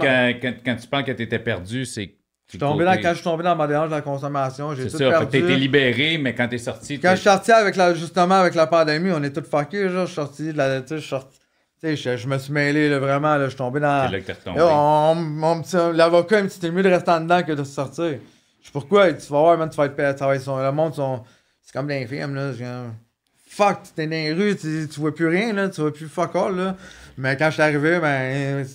quand tu penses que tu étais perdu, c'est que quand je suis tombé dans ma dérange de la consommation, j'ai tout perdu. C'est ça, tu as été libéré, mais quand tu es sorti... Quand je suis sorti justement avec la pandémie, on est tous fuckés. Je suis sorti de la... Je me suis mêlé, là, vraiment. Là, je suis tombé dans... C'est là que t'es retombé. L'avocat, il me dit, c'était mieux de rester en dedans que de sortir. Je sais pourquoi. Tu vas voir, man, tu vas être... Le monde, c'est comme dans les films, là. Fuck, t'es dans les rues, tu vois plus rien, là. Tu vois plus fuck all, là. Mais quand je suis arrivé, ben...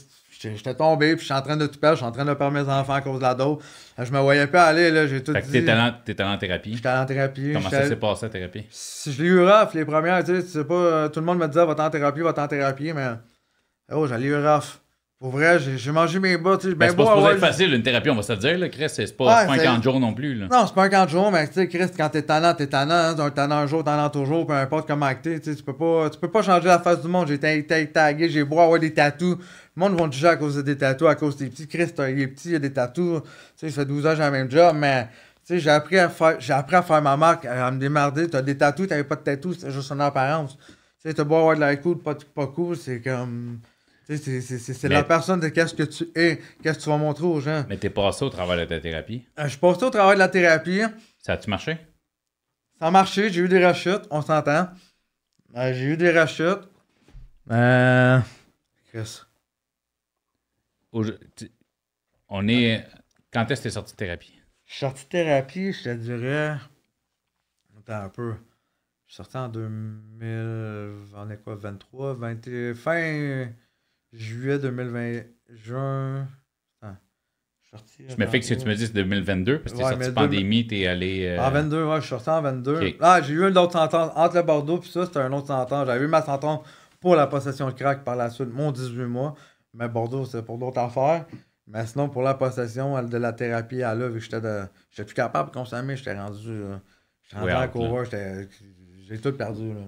J'étais tombé, puis je suis en train de tout perdre, je suis en train de perdre mes enfants à cause de la dope. Je me voyais pas aller, là, j'ai tout dit. T'étais allé en thérapie? J'étais allé en thérapie. Comment ça s'est passé, la thérapie? Je l'ai eu rough, les premières, tu sais pas, tout le monde me disait, va-t'en en thérapie, mais... Oh, j'allais eu rough. Pour vrai, j'ai mangé mes bas, tu sais, c'est pas supposé être facile, une thérapie, on va se le dire, là, Chris, c'est pas un 40 jours non plus, là. Non, c'est pas un 40 jours, mais tu sais, Chris, quand t'es tannant, hein, un tannant un jour, tannant toujours, peu importe comment t'es, tu sais, tu peux pas changer la face du monde, j'ai été tagué, j'ai beau avoir des tatous, le monde va te juger à cause des tatous, à cause des petits, Chris, il est petit, il a des tatous, tu sais, ça fait 12 ans que j'ai le même job, mais... Tu sais, j'ai appris à faire ma marque, à me démarder, t'as des tatous, t'avais pas de tatous, c'est juste une apparence. Tu sais, t'as beau avoir de la cool, pas cool, c'est comme... C'est la personne de qu'est-ce que tu es, qu'est-ce que tu vas montrer aux gens. Mais t'es passé au travers de ta thérapie? Je suis passé au travers de la thérapie. Ça a-tu marché? Ça a marché, j'ai eu des rechutes, on s'entend. J'ai eu des rechutes. Chris. On est... Quand est-ce que t'es sorti de thérapie? Je suis sorti de thérapie, je te dirais... Attends un peu. Je suis sorti en 2000... On est quoi? 23? Fin juillet 2020... Juin... Attends. Je suis sorti... Je me fais que si tu me dis c'est 2022, parce que t'es sorti pandémie, t'es allé... En 22, ouais, je suis sorti en 22. Okay. J'ai eu une autre sentence entre le Bordeaux puis ça, c'était un autre sentence. J'avais eu ma sentence pour la possession de crack par la suite, mon 18 mois. Mais Bordeaux, c'est pour d'autres affaires. Mais sinon, pour la possession de la thérapie à là, vu que j'étais plus capable de consommer, j'étais rendu à cover, j'ai tout perdu. Là.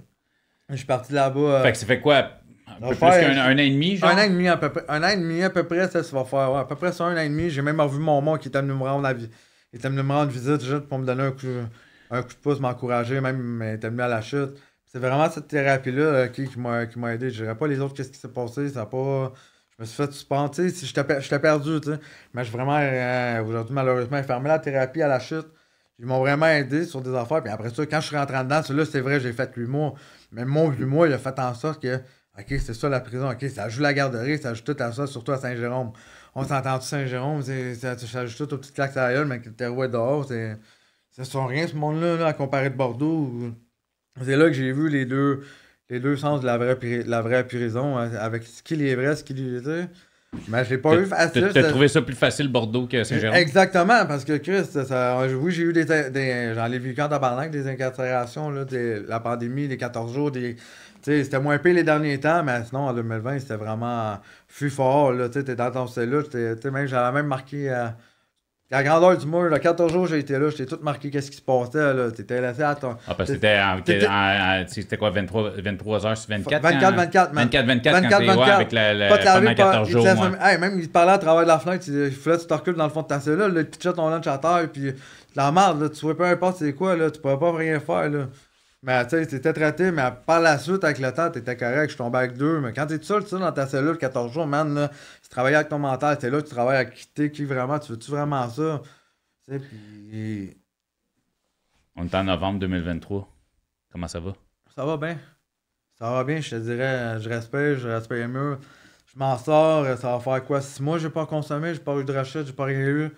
Je suis parti là-bas. Fait que ça fait quoi? Un peu plus qu'un an et demi, genre? Un an et demi à peu près. Un an et demi à peu près, ça va faire. Ouais, à peu près ça, un an et demi. J'ai même revu mon mort qui était venu me rendre visite juste pour me donner un coup de pouce, m'encourager, même il était venu à la chute. C'est vraiment cette thérapie-là qui m'a aidé. Je dirais pas les autres, qu'est-ce qui s'est passé. Ça a pas. Je me suis fait suspendre. Tu sais, j'étais perdu, tu sais. Mais je suis vraiment, aujourd'hui, malheureusement, fermé la thérapie à la chute. Ils m'ont vraiment aidé sur des affaires. Puis après ça, quand je suis rentré dedans, là, c'est vrai, j'ai fait 8 mois. Mais mon 8 mois, il a fait en sorte que, OK, c'est ça la prison. OK, ça ajoute la garderie, ça ajoute tout à ça, surtout à Saint-Jérôme. On s'entend tout Saint-Jérôme, ça ajoute tout aux petites claques à la gueule, mais que le terreau est dehors. Ça sont rien, ce monde-là, là, à comparer de Bordeaux. C'est là que j'ai vu les deux sens de la vraie prison, avec ce qui est vrai, ce qui est. Mais je l'ai pas vu facile. T'as trouvé ça plus facile Bordeaux que Saint-Jérôme? Exactement, parce que Chris, oui, j'ai eu j'en ai vécu en tabarnak, des incarcérations, là, la pandémie, les 14 jours, c'était moins pire les derniers temps, mais sinon, en 2020, c'était vraiment fut fort, là, t'es dans ton cellule, j'avais même marqué la grandeur du mur, là, 14 jours, j'ai été là, j'étais tout marqué qu'est-ce qui se passait, là, t'étais laissé à ton... Ah, parce que c'était quoi, 23 heures sur 24? 24, man. 24, avec pendant 14 jours, même, il te parlait à travers de la fenêtre, il fallait que tu te recules dans le fond de ta cellule, là, tu jettes ton lunch à terre, puis la merde, là, tu vois peu importe c'est quoi, là, tu pourrais pas rien faire, là. Mais tu sais, t'étais traité, mais par la suite, avec le temps, t'étais correct, je tombais avec 2. Mais quand t'es tout seul, tu sais, dans ta cellule, 14 jours, man, là, tu travailles avec ton mental, t'es là, tu travailles avec qui vraiment, tu veux-tu vraiment ça? Tu sais, puis... On est en novembre 2023. Comment ça va? Ça va bien. Ça va bien, je te dirais, je respecte mieux. Je m'en sors, ça va faire quoi? 6 mois, j'ai pas consommé, j'ai pas eu de rachète, j'ai pas rien eu.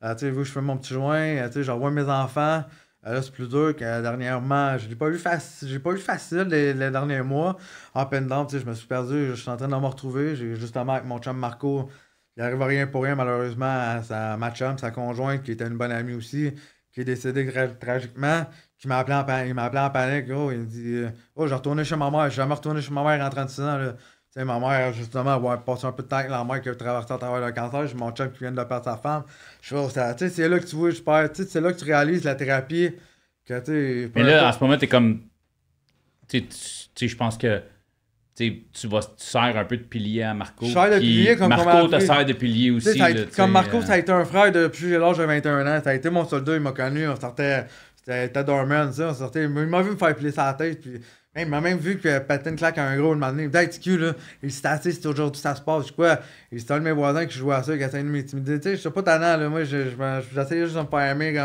Tu sais, vu que je fais mon petit joint, tu sais, j'envoie mes enfants. Là, c'est plus dur que dernièrement. Je l'ai pas eu facile les derniers mois. Up and down, je me suis perdu. Je suis en train de me retrouver. J'ai justement avec mon chum Marco. Il arrive à rien pour rien, malheureusement, à ma chum, sa conjointe, qui était une bonne amie aussi, qui est décédée tragiquement, qui m'a appelé en panique. Il m'a appelé en panique. Oh, il me dit je retourné chez ma mère. Je suis jamais retourné chez ma mère en 36 ans. Là. Tu sais, ma mère, justement, va passer un peu de temps avec la mère qui a traversé à travers le cancer. J'ai mon chum qui vient de perdre sa femme. Je sais, c'est là que tu vois, c'est là que tu réalises la thérapie. Mais là, en ce moment, t'es comme. Tu sais, je pense que tu sers un peu de pilier à Marco. Je sers de pilier comme Marco te sert de pilier aussi. Comme Marco, ça a été un frère depuis l'âge de 21 ans. Ça a été mon soldat, il m'a connu. On sortait. C'était Dorman, ça. On sortait. Il m'a vu me faire plier sa tête. Puis, il m'a même vu que péter une claque à un gros le matin. Peut-être que là, il s'est assis, c'est aujourd'hui ça se passe. Quoi? C'était un de mes voisins qui jouait à ça, qui essayait de m'intimider. Tu sais, je suis pas tannant, là. Moi, j'essayais juste de me faire aimer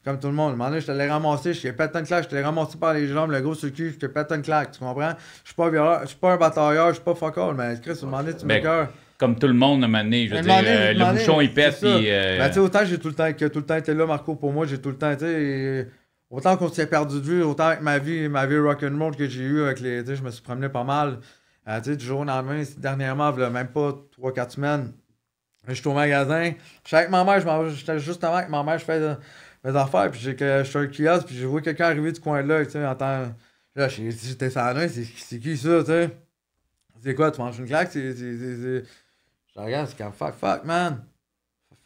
comme tout le monde. À un moment donné, je te l'ai ramassé, je t'ai pété une claque, je te l'ai ramassé par les jambes, le gros sur le cul, je t'ai pété une claque, tu comprends? Je suis pas violeur, je suis pas un batailleur, je suis pas fuck all, mais Chris, à un moment donné, tu m'écoeures. Comme tout le monde, à un moment donné, je veux dire, le bouchon, il pète, puis... Ben, tu sais, autant j'ai tout le temps été là, Marco, pour moi, j'ai tout le temps, tu sais... Autant qu'on s'est perdu de vue, autant avec ma vie rock'n'roll que j'ai eu avec les... Tu sais, je me suis promené pas mal. Tu sais, du jour au lendemain, dernièrement, même pas 3-4 semaines, je suis au magasin. Je suis avec ma mère, j'étais justement avec ma mère, je fais mes affaires, puis je suis un kiosque, puis j'ai vu quelqu'un arriver du coin de là, tu sais, en temps... Là, j'étais sans main, c'est qui ça, tu sais? C'est quoi, tu manges une claque? Je regarde, c'est comme fuck, man.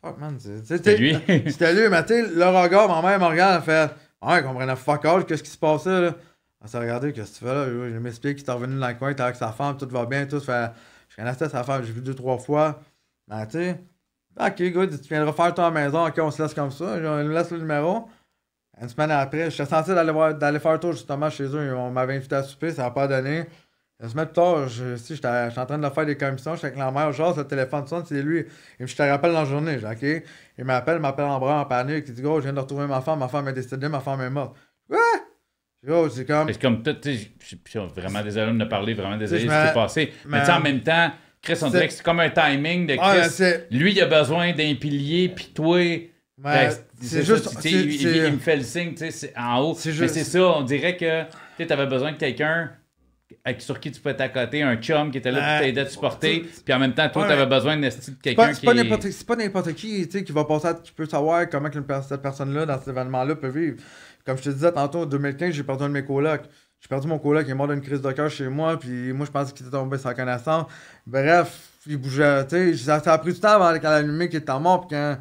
Fuck, man. C'était lui. C'était lui, mais tu sais, le regard, ma mère me regarde, elle fait... Ouais, elle comprenait fuck all, qu'est-ce qui se passait, là? Elle s'est regardée, qu'est-ce que tu fais là? Je m'explique qu'il est revenu dans le coin, t'es avec sa femme, tout va bien, tout. Fait, je connaissais sa femme, j'ai vu 2-3 fois. Ben, tu sais, ok, good, tu viendras faire toi à la maison, ok, on se laisse comme ça. On laisse le numéro. Une semaine après, j'étais censé d'aller faire un tour justement chez eux. On m'avait invité à souper, ça n'a pas donné. Une semaine plus tard, j'étais en train de faire des commissions, j'étais avec la mère, genre, le téléphone sonne, c'est lui. Et je te rappelle dans la journée, j'ai ok. Il m'appelle en bras, en panique. Il dit, gros, je viens de retrouver ma femme est décédée, ma femme est morte. Quoi? Gros, c'est comme. C'est comme tout, tu sais, je suis vraiment désolé de me parler, vraiment désolé de ce qui s'est passé. Mais tu sais, en même temps, Chris, on dirait que c'est comme un timing de Chris. Lui, il a besoin d'un pilier, puis toi. C'est juste. Il me fait le signe, tu sais, en haut. Mais c'est ça, on dirait que tu avais besoin de quelqu'un sur qui tu peux être à côté, un chum qui était là pour t'aider à te supporter, puis en même temps, toi, tu avais besoin de quelqu'un qui... C'est pas n'importe qui va passer qui peut savoir comment cette personne-là, dans cet événement-là, peut vivre. Comme je te disais tantôt, en 2015, j'ai perdu un de mes colocs. J'ai perdu mon coloc qui est mort d'une crise de cœur chez moi, puis moi, je pensais qu'il était tombé sans connaissance. Bref, il bougeait, tu sais, ça a pris du temps avant qu'elle allumé qu'il était mort, puis quand,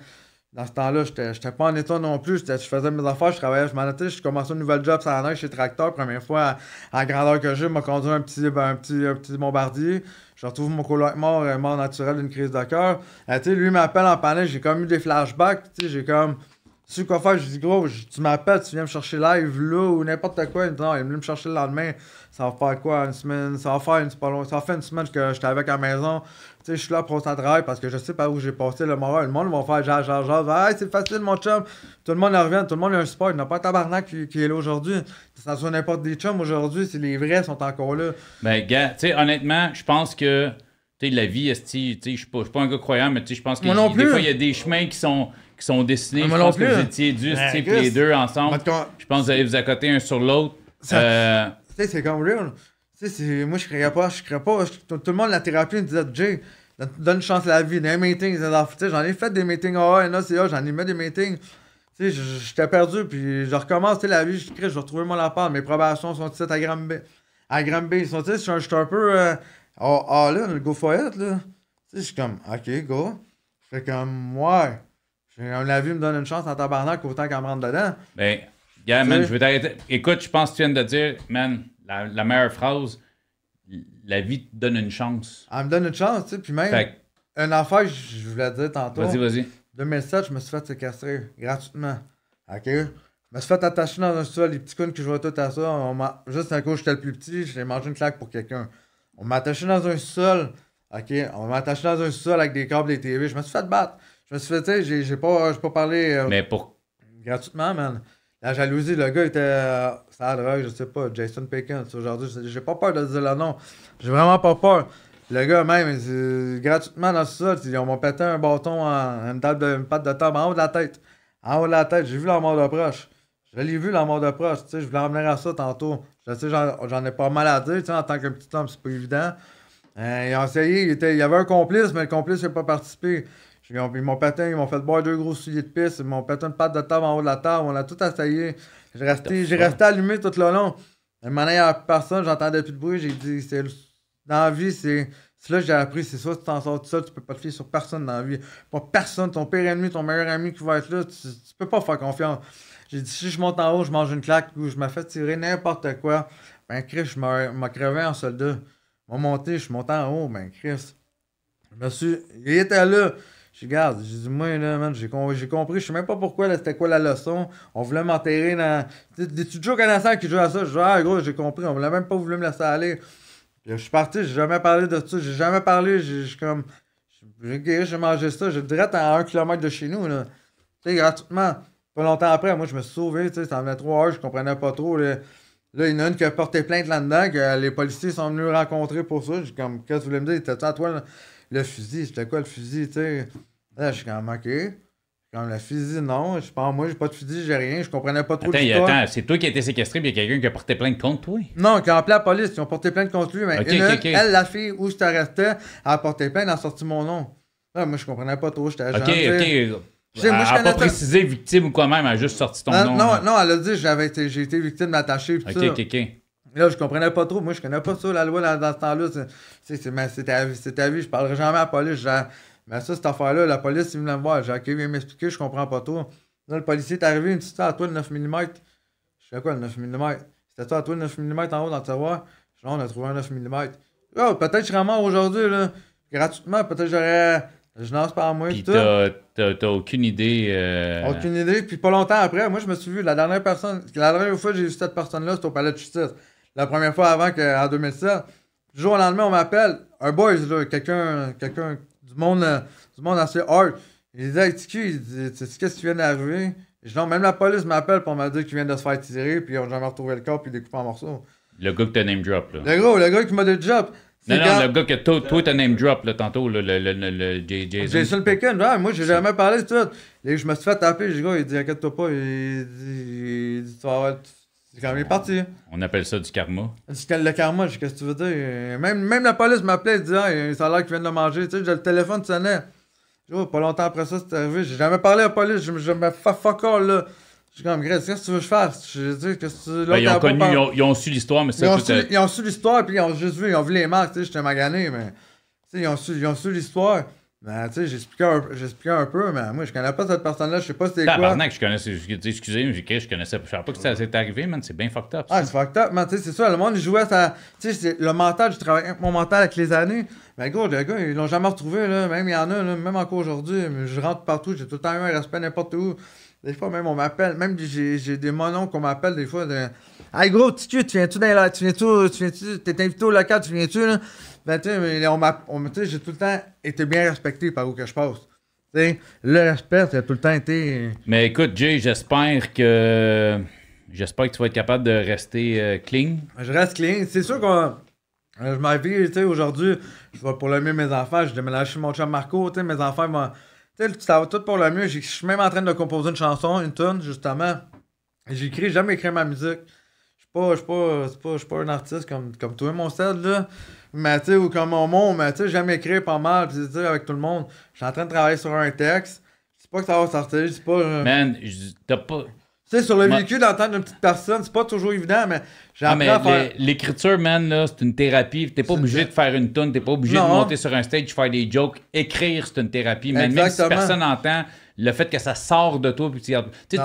dans ce temps-là, j'étais pas en état non plus, je faisais mes affaires, je travaillais, je m'en étais, je commençais un nouvel job sur la neige chez Tracteur, première fois en grandeur que j'ai, m'a conduit un petit bombardier, je retrouve mon coloc mort naturel d'une crise de cœur. Tu sais, lui m'appelle en panique, j'ai comme eu des flashbacks, tu sais, j'ai comme... Tu sais quoi faire? Je dis, gros, tu m'appelles, tu viens me chercher live là ou n'importe quoi. Il me dit, non, il est venu me chercher le lendemain. Ça va faire quoi? Une semaine? Ça va faire une semaine que j'étais avec à la maison. Tu sais, je suis là pour ça travail parce que je sais pas où j'ai passé le moral. Le monde va faire genre. Ah, c'est facile, mon chum. Tout le monde revient, tout le monde a un support. Il n'y a pas un tabarnak qui est là aujourd'hui. Ça soit n'importe des chums aujourd'hui, si les vrais sont encore là. Ben, gars, tu sais, honnêtement, je pense que. Tu sais, la vie, je suis pas un gars croyant, mais tu sais, je pense que des fois, il y a des chemins qui sont dessinés. Je pense que vous étiez dû, les deux ensemble. Je pense que vous allez vous accoter un sur l'autre. Tu sais, c'est comme real. Tu sais, moi, je créerais pas. Tout le monde, la thérapie, me disait, Jay, donne une chance à la vie. Dans les meetings, j'en ai fait des meetings AA, NACA, j'en ai mis des meetings. Tu sais, j'étais perdu, puis je recommence, tu sais, la vie, je vais retrouver mon appart. Mes probations sont ici à Granby. À Granby, ils sont, tu sais, je suis un peu. Là, le go for it, là. Tu sais, je suis comme, ok, go. Je fais comme, ouais. La vie me donne une chance en tabarnak autant qu'elle me rentre dedans. Ben, gars, man, je veux t'arrêter. Écoute, je pense que tu viens de dire, man, la meilleure phrase, la vie te donne une chance. Elle me donne une chance, tu sais, puis même, une affaire, je voulais dire tantôt. Vas-y. 2007, je me suis fait séquestrer gratuitement. Ok? Je me suis fait attacher dans un sol, les petits cons que je vois tout à ça. Juste un coup, j'étais le plus petit, j'ai mangé une claque pour quelqu'un. On m'a attaché dans un sol, ok? On m'a attaché dans un sol avec des câbles et des TV. Je me suis fait battre. Je me suis fait, tu sais, j'ai pas parlé. Mais pour. Gratuitement, man. La jalousie, le gars était. Ça drogue, je sais pas. Jason Pickens. Aujourd'hui, j'ai pas peur de dire le nom. J'ai vraiment pas peur. Le gars, même, gratuitement dans ce sol, ils m'ont pété un bâton une patte de table en haut de la tête. En haut de la tête. J'ai vu la mort de proche. Je l'ai vu, la mort de proche. Tu sais, je voulais en venir à ça tantôt. Je sais, j'en ai pas mal à dire, tu sais, en tant que petit homme, c'est pas évident. Ils ont essayé, il y avait un complice, mais le complice n'a pas participé. Ils m'ont fait boire 2 gros souliers de pisse, ils m'ont pété une patte de table en haut de la table, on a tout essayé. J'ai resté allumé tout le long. Maintenant, il n'y a personne, j'entendais plus de bruit, j'ai dit, dans la vie, c'est là que j'ai appris, c'est ça, tu t'en sors tout seul, tu peux pas te fier sur personne dans la vie. Pas personne, ton pire ennemi, ton meilleur ami qui va être là, tu peux pas faire confiance. J'ai dit, si je monte en haut, je mange une claque ou je me fais tirer n'importe quoi, ben Chris, je m'a crevé en soldat. Je monté, je suis monté en haut, ben Chris. Il était là. J'ai dit, moi, là, man, j'ai compris, je sais même pas pourquoi, c'était quoi la leçon. On voulait m'enterrer dans. Des toujours connaissants qui jouent à ça. Je dis, gros, j'ai compris, on voulait même pas voulu me laisser aller. Puis, je suis parti, j'ai jamais parlé de ça, j'ai jamais parlé, j'ai mangé ça, j'ai direct à 1 km de chez nous, là. Tu sais, gratuitement. Pas longtemps après, moi, je me suis sauvé, tu sais, ça venait 3 heures, je comprenais pas trop. Là, il y en a une qui a porté plainte là-dedans, que les policiers sont venus rencontrer pour ça. J'ai comme, qu'est-ce que tu voulais me dire? C'était à toi le fusil? C'était quoi le fusil, tu sais? Là, je suis comme, ok. Comme le fusil, non. Je pense, moi, j'ai pas de fusil, j'ai rien. Je comprenais pas trop l'histoire. Attends, c'est toi qui as été séquestré, puis il y a quelqu'un qui a porté plainte contre toi? Non, qui a appelé la police, ils ont porté plainte contre lui. Mais elle, la fille où je t'arrestais, elle a porté plainte, elle a sorti mon nom. Là, moi, je comprenais pas trop, j'étais agent. Ok. Elle n'a pas précisé victime ou quoi même, elle a juste sorti ton nom. Non, elle a dit j'ai été victime d'attaché. Ok. Là, je comprenais pas trop. Moi, je connais pas ça, la loi dans ce temps-là. C'est ta vie. Je parlerai jamais à la police. Mais ça, cette affaire-là, la police, ils venaient me voir. J'ai OK, viens m'expliquer, je comprends pas tout. Là, le policier est arrivé, il me dit, à toi le 9 mm. Je fais quoi, le 9 mm? C'était toi, à toi le 9 mm en haut dans le tiroir? Je dis, non, on a trouvé un 9 mm. Oh, peut-être que je serais mort aujourd'hui, là. Gratuitement, peut-être que j'aurais. Je lance par moi. Puis t'as aucune idée. Aucune idée. Puis pas longtemps après, moi, je me suis vu, la dernière fois que j'ai vu cette personne-là, c'était au palais de justice. La première fois avant qu'en 2007. Du jour au lendemain, on m'appelle. Un boys, là, quelqu'un du monde assez hard. Il disait, hey, Tiki, il dit, tu sais qu'est-ce qui vient d'arriver? Je dis, non, même la police m'appelle pour me dire qu'il vient de se faire tirer, puis ils ont jamais retrouvé le corps, puis découpé en morceaux. Le gars que t'as name drop, là. Le gars qui m'a dit job. Non, le gars que toi, t'as name drop, là, tantôt, le Jason Pickens, ouais, moi, j'ai jamais parlé de tout. Et je me suis fait taper, le gars, il dit, inquiète-toi pas, il dit, tu vas avoir. C'est quand même, il est parti. On appelle ça du karma. Le karma, je sais qu'est-ce que tu veux dire. Même la police m'appelait, il disait, ça a l'air qu'il vient de le manger. Tu sais, j'ai le téléphone sonnait. Pas longtemps après ça, c'est arrivé. J'ai jamais parlé à la police, je me fais fuck all, là. Je suis comme, qu'est-ce que tu veux que je fasse? Je dis, qu'est-ce que tu... Ils ont su l'histoire, mais ça... Ils ont su l'histoire, puis ils ont juste vu, ils ont vu les marques, tu sais, j'étais magané, mais... Ils ont su l'histoire. Ben, tu sais, j'expliquais un peu, mais moi, je connais pas cette personne-là, je sais pas c'était quoi. Tabarnak, je connaissais, excusez, mais je connaissais pas. Je savais pas que ça s'est arrivé, man, c'est bien fucked up. Ah, c'est fucked up, man, tu sais, c'est ça, le monde, il jouait à tu sais, le mental, je travaille avec mon mental avec les années. Mais gros, les gars, ils l'ont jamais retrouvé, là, même il y en a, là, même encore aujourd'hui, je rentre partout, j'ai tout le temps eu un respect n'importe où. Des fois, même, on m'appelle, même j'ai des mononcles qu'on m'appelle des fois. Hey, gros, tu viens-tu dans la... Tu viens-tu, t'es invité au local, tu viens-tu, là? Ben, tu sais, j'ai tout le temps été bien respecté par où que je passe. Tu sais, le respect, ça a tout le temps été... Mais écoute, Jay, j'espère que tu vas être capable de rester clean. Je reste clean. C'est sûr que je m'en vais, tu sais, aujourd'hui, je vais pour le mieux mes enfants. Je déménage chez mon chum Marco, tu sais, mes enfants vont... Tu sais, ça va tout pour le mieux. Je suis même en train de composer une chanson, une tune, justement. J'écris, jamais écrit ma musique. Je suis pas un artiste comme toi, mon stade, là. Mais tu sais, ou comme mon monde, mais tu sais, j'aime écrire pas mal, pis tu sais, avec tout le monde. Je suis en train de travailler sur un texte. Je sais pas que ça va sortir, je sais pas. Man, t'as pas. Tu sais, sur le véhicule, d'entendre une petite personne, c'est pas toujours évident, mais j'ai appris à faire... L'écriture, man, là, c'est une thérapie. T'es pas obligé de faire une tune, t'es pas obligé de monter sur un stage, faire des jokes. Écrire, c'est une thérapie. Même si personne n'entend, le fait que ça sort de toi, puis tu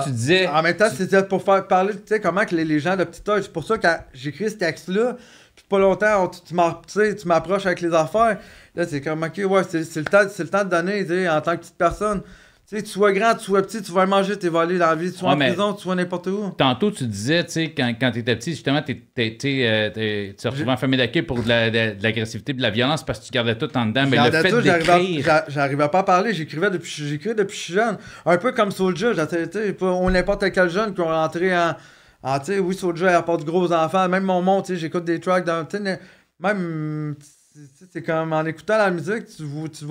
disais... En même temps, c'était pour faire parler, tu sais, comment que les gens de petit âge, c'est pour ça que quand j'écris ce texte-là, puis pas longtemps, tu m'approches avec les affaires, là, c'est comme, ok, ouais, c'est le temps de donner, tu sais, en tant que petite personne. Tu sais, tu sois grand, tu sois petit, tu vas manger, tu vas aller dans la vie, tu sois en prison, tu sois n'importe où. Tantôt, tu disais, tu sais, quand tu étais petit, justement, tu te retrouvais en famille d'accueil pour de l'agressivité et de la violence parce que tu gardais tout en dedans. Mais le fait d'écrire... J'arrivais pas à parler, j'écrivais depuis que je suis jeune. Un peu comme Soulja, on n'importe quel jeune qui ont rentré en tu sais, oui, Soulja, il apporte de gros enfants. Même mon monde, tu sais, j'écoute des tracks dans... Même, c'est comme en écoutant la musique, tu te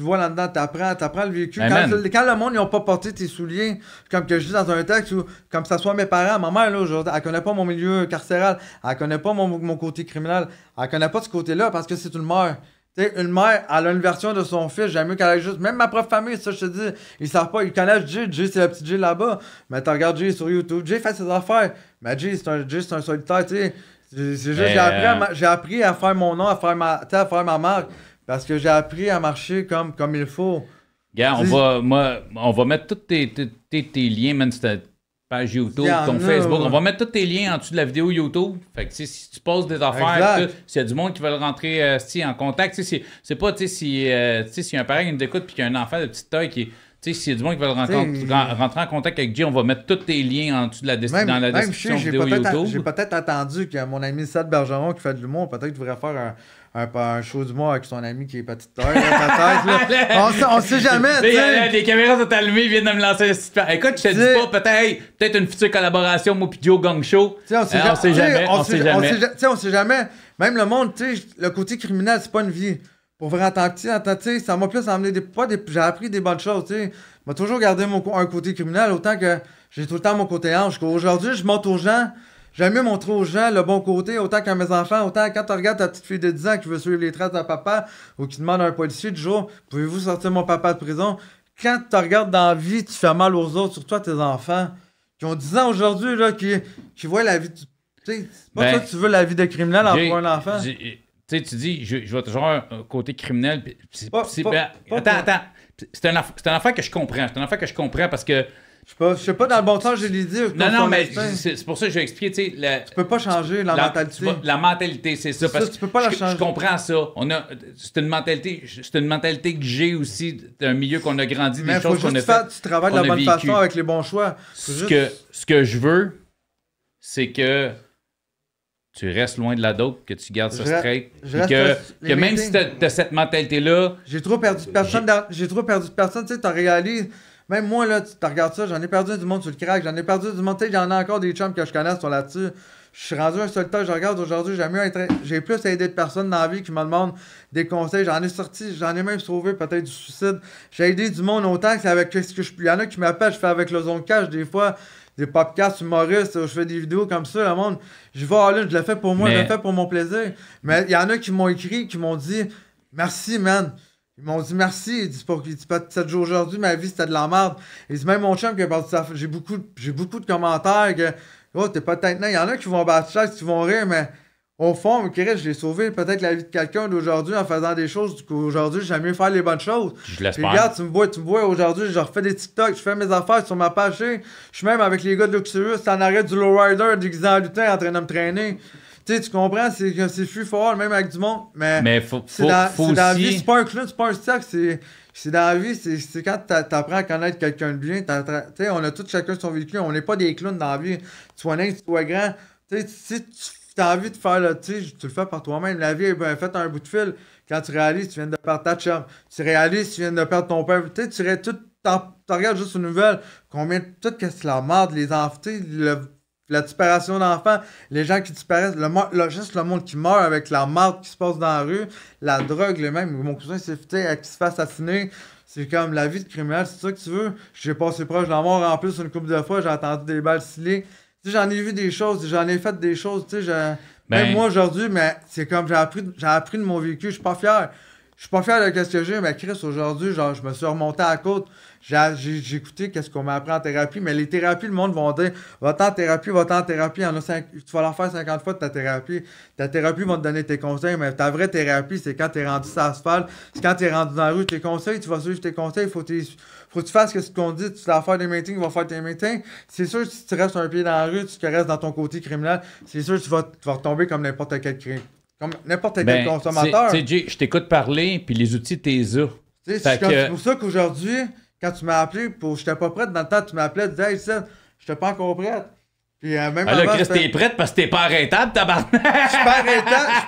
vois là-dedans, t'apprends le véhicule. Quand le monde, ils ont pas porté tes souliers, comme que je dis dans un texte, ou comme ça soit mes parents, ma mère, là, aujourd'hui, elle connaît pas mon milieu carcéral, elle connaît pas mon côté criminel, elle connaît pas ce côté-là parce que c'est une mère. T'sais, une mère, elle a une version de son fils, j'aime mieux qu'elle ait juste... Même ma propre famille, ça, je te dis, ils savent pas, ils connaissent Jay. Jay, c'est le petit Jay là-bas. Mais tu regardes Jay sur YouTube, Jay fait ses affaires. Mais Jay, c'est un solitaire, tu sais. C'est juste, j'ai appris à faire mon nom, à faire ma marque. Parce que j'ai appris à marcher comme il faut. Gars, on va mettre tous tes liens, man, sur ta page YouTube, ton Facebook. On va mettre tous tes liens en dessous de la vidéo YouTube. Fait que si tu poses des affaires, s'il y a du monde qui veut rentrer en contact, c'est pas, tu sais, si un parent qui nous écoute puis qu'il y a un enfant de petite taille qui... Tu sais, s'il y a du monde qui veut rentrer en contact avec Jay, on va mettre tous tes liens en dessous de la description vidéo YouTube. J'ai peut-être attendu que mon ami Seth Bergeron qui fait de l'humour, peut-être qu'il devrait faire un show d'humour avec son ami qui est petite taille, peut-être. On sait jamais, tu sais. Les caméras sont allumées, ils viennent de me lancer un super... Écoute, je te dis pas, peut-être une future collaboration, moi pis Joe Gang Show. On sait jamais. On sait jamais. Même le monde, tu sais, le côté criminel, c'est pas une vie. Pour vrai, en tant que petit, ça m'a plus amené j'ai appris des bonnes choses, tu sais. M'a toujours gardé un côté criminel, autant que j'ai tout le temps mon côté ange. Aujourd'hui, je montre aux gens, j'aime mieux montrer aux gens le bon côté, autant qu'à mes enfants, autant quand tu regardes ta petite fille de 10 ans qui veut suivre les traces de papa, ou qui demande à un policier du jour, pouvez-vous sortir mon papa de prison? Quand tu regardes dans la vie, tu fais mal aux autres, surtout à tes enfants, qui ont 10 ans aujourd'hui, là, qui voient la vie... Tu sais, c'est pas toi que tu veux la vie de criminel pour un enfant. Tu sais, tu dis, je vois toujours un côté criminel. Attends. C'est un affaire que je comprends. C'est un affaire que je comprends parce que... Je sais pas dans le bon sens, je l'ai dit. Non, mais c'est pour ça que j'ai expliqué, tu sais... Tu peux pas changer la mentalité. La mentalité, c'est ça. Parce tu peux pas la changer. Je comprends ça. C'est une mentalité que j'ai aussi, d'un milieu qu'on a grandi, des choses qu'on a fait. Tu travailles de la bonne façon avec les bons choix. Ce que je veux, c'est que tu restes loin de la dope, que tu gardes ça straight. Que même si t'as cette mentalité-là... J'ai trop perdu de personnes. Tu sais, t'as réalisé... Même moi, là, tu regardes ça, j'en ai perdu du monde sur le crack, j'en ai perdu du monde, tu sais, j'en ai encore des chums que je connais qui sont là-dessus. Je suis rendu un solitaire, je regarde aujourd'hui, j'ai plus aidé de personnes dans la vie qui me demandent des conseils, j'en ai même sauvé peut-être du suicide. J'ai aidé du monde autant que c'est avec ce que je... Il y en a qui m'appellent, je fais avec le Zone Cash des fois, des podcasts humoristes, je fais des vidéos comme ça, le monde, je vais là, je le fais pour moi, je le fais pour mon plaisir. Mais il y en a qui m'ont écrit, qui m'ont dit, merci man. Ils m'ont dit merci. Ils disent peut-être aujourd'hui, ma vie c'était de la merde. Ils disent même mon chum qui a parti ça. J'ai beaucoup de commentaires que oh, t'es pas tête. Il y en a qui vont battre chaise, qui vont rire, mais au fond, je l'ai sauvé peut-être la vie de quelqu'un d'aujourd'hui en faisant des choses qu'aujourd'hui, j'aime mieux faire les bonnes choses. Je l'espère. Regarde, tu me vois aujourd'hui, je refais des TikTok, je fais mes affaires sur ma page. Je suis même avec les gars de Luxurious, en arrêt du lowrider, déguisé en lutin, en train de me traîner. Tu sais, tu comprends, c'est free for all, même avec du monde. Mais faut dans aussi... la vie, c'est pas un clown, c'est pas un sac, c'est dans la vie, c'est quand t'apprends à connaître quelqu'un de bien. Tu sais, on a tous chacun son vécu, on n'est pas des clowns dans la vie. Tu sois nain, tu sois grand. Tu sais, si tu as envie de faire le, tu le fais par toi-même. La vie est bien faite un bout de fil. Quand tu réalises, tu viens de perdre ta chum. Tu réalises, tu viens de perdre ton père. Tu sais, tu regardes juste une nouvelle. Combien de tout, qu'est-ce que la merde, les enfants, la disparition d'enfants, les gens qui disparaissent, juste le monde qui meurt avec la merde qui se passe dans la rue, la drogue, le même. Mon cousin s'est fait qui se fait assassiner. C'est comme la vie de criminel, c'est ça que tu veux. J'ai passé proche de la mort en plus une couple de fois, j'ai entendu des balles scellées. Tu sais, j'en ai vu des choses, j'en ai fait des choses, tu sais, même moi aujourd'hui, mais c'est comme j'ai appris de mon vécu, je suis pas fier. Je suis pas fier de ce que j'ai, mais Chris, aujourd'hui, genre, je me suis remonté à la côte. J'ai écouté qu'est-ce qu'on m'a appris en thérapie, mais les thérapies, le monde vont dire va-t'en en thérapie, tu vas leur faire 50 fois de ta thérapie. Ta thérapie va te donner tes conseils, mais ta vraie thérapie, c'est quand t'es rendu sur l'asphalte, c'est quand t'es rendu dans la rue, tes conseils, tu vas suivre tes conseils, faut que tu fasses ce qu'on dit, tu vas faire des meetings, tu vas faire tes meetings. C'est sûr que si tu restes un pied dans la rue, tu restes dans ton côté criminel, c'est sûr que tu vas retomber comme n'importe quel crime. Comme n'importe quel consommateur. Tu sais, Jay, je t'écoute parler, puis les outils, t'es là. C'est pour ça qu'aujourd'hui, quand tu m'as appelé, j'étais pas prête, dans le temps, tu m'appelais, tu disais, hey, ça, j'étais pas encore prête. Puis même là, Chris, t'es prête parce que t'es pas arrêtable, tabarnak. Je suis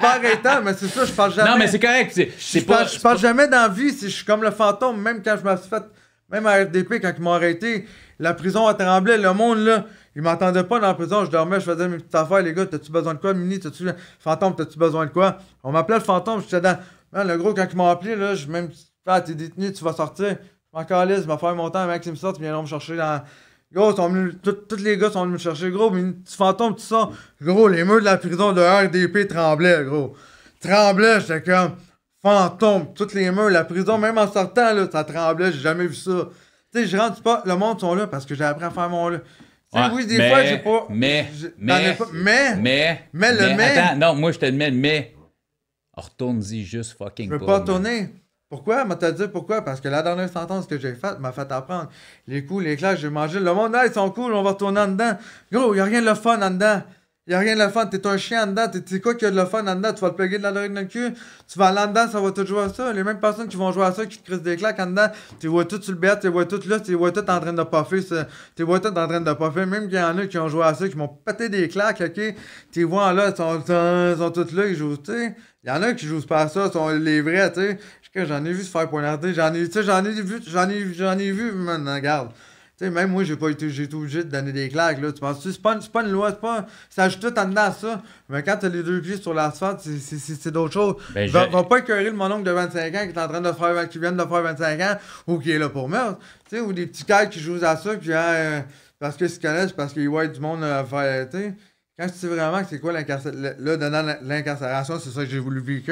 pas arrêtable, mais c'est ça, je parle jamais. Non, mais c'est correct. Je parle jamais dans la vie, je suis comme le fantôme, même quand je me suis fait, même à RDP, quand ils m'ont arrêté, la prison a tremblé, le monde, là. Ils m'entendaient pas dans la prison, je dormais, je faisais mes petites affaires, les gars, t'as-tu besoin de quoi, Mini, Fantôme, t'as-tu besoin de quoi? On m'appelait le fantôme, j'étais dans. Man, le gros, quand ils m'ont appelé, là, je même t'es détenu, tu vas sortir. Je m'en calisse, je vais faire mon temps, un mec qui me sort, ils viendront me chercher dans. Gros, tous les gars sont venus me chercher, gros, mais tu fantôme, tu sors. Gros, les murs de la prison de RDP tremblaient, gros. Tremblaient, j'étais comme fantôme, toutes les murs, la prison, même en sortant, là, ça tremblait, j'ai jamais vu ça. Tu sais, je rentre pas, le monde sont là parce que j'ai appris à faire mon là. Ouais, oui, des fois, j'ai pas. Mais. Attends, non, moi, je te demande, mais. Retourne-y juste fucking pas. Je peux pas retourner. Pourquoi? M'a te dit pourquoi? Parce que la dernière sentence que j'ai faite m'a fait apprendre. Les coups, les clashs, j'ai mangé. Le monde, ils sont cool, on va retourner en dedans. Gros, y'a rien de le fun en dedans. Y'a rien de le fun. T'es un chien en dedans. T'es quoi qu'il y a de le fun en dedans? Tu vas te plugger de la drogue dans le cul. Tu vas aller en dedans, ça va tout jouer à ça. Les mêmes personnes qui vont jouer à ça, qui te crissent des claques en dedans, tu vois tout sur le bête, tu vois tout là, tu vois tout en train de puffer. Tu vois tout en train de puffer. Même qu'il y en a qui ont joué à ça, qui m'ont pété des claques, ok? Tu vois là, ils sont tous là, ils jouent, tu sais. Il y en a qui jouent pas à ça, sont les vrais, tu sais. J'en ai vu se faire poignarder, j'en ai vu, man, regarde. Tu sais, même moi, j'ai été obligé de donner des claques, là. Tu penses, c'est pas une loi, ça ajoute tout en dedans à ça. Mais quand t'as les deux pieds sur l'asphalte, c'est d'autres choses. Ben, va pas écœurer le mononcle de 25 ans qui est en train de faire, qui vient de faire 25 ans, ou qui est là pour meurtre. Tu sais, ou des petits gars qui jouent à ça, puis parce qu'ils se connaissent, parce qu'ils voient du monde faire, tu sais. Quand tu sais vraiment que c'est quoi l'incarcération, là, dans l'incarcération, c'est ça que j'ai voulu vivre,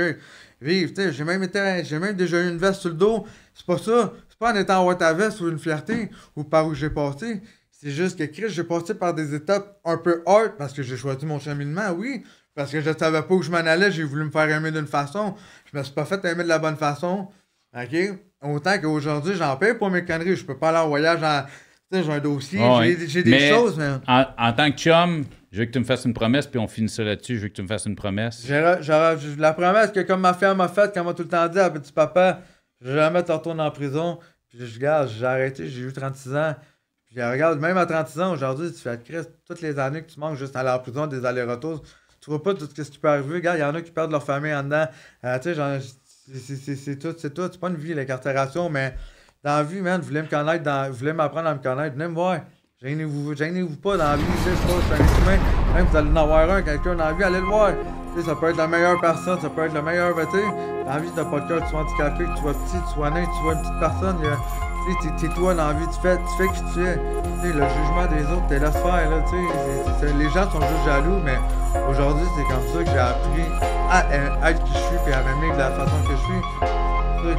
tu sais, j'ai même déjà eu une veste sur le dos. C'est pas ça. C'est pas en étant en haut à veste ou une fierté ou par où j'ai passé. C'est juste que Chris, j'ai passé par des étapes un peu hard parce que j'ai choisi mon cheminement, oui. Parce que je savais pas où je m'en allais, j'ai voulu me faire aimer d'une façon. Je me suis pas fait aimer de la bonne façon. OK? Autant qu'aujourd'hui, j'en paye pour mes conneries. Je peux pas aller en voyage tu sais, j'ai un dossier, j'ai des choses, mais. En tant que chum, je veux que tu me fasses une promesse, puis on finit ça là-dessus. Je veux que tu me fasses une promesse. La promesse que, comme ma femme m'a faite, quand m'a tout le temps dit à petit papa, je vais jamais te retourner en prison. Puis regarde, j'ai arrêté, j'ai eu 36 ans. Puis regarde, même à 36 ans, aujourd'hui, tu fais Christ, toutes les années que tu manques juste à aller en prison, des allers-retours, tu vois pas tout ce qui peut arriver. Regarde, il y en a qui perdent leur famille en dedans. Tu sais, c'est tout. C'est pas une vie, l'incarcération, mais dans la vie, man, vous voulez m'apprendre à me connaître, venez me voir. Gênez-vous pas dans la vie, je suis un humain. Même vous allez en avoir quelqu'un dans la vie, allez le voir. T'sais, ça peut être la meilleure personne, ça peut être le meilleur, dans la vie, t'as pas de cœur, tu sois handicapé, que tu sois petit, tu sois nain, tu sois une petite personne. T'es toi dans la vie, tu fais qui tu es. T'sais, le jugement des autres, t'es laisse faire, là, les gens sont juste jaloux, mais aujourd'hui, c'est comme ça que j'ai appris à être qui je suis et à m'aimer de la façon que je suis. truc.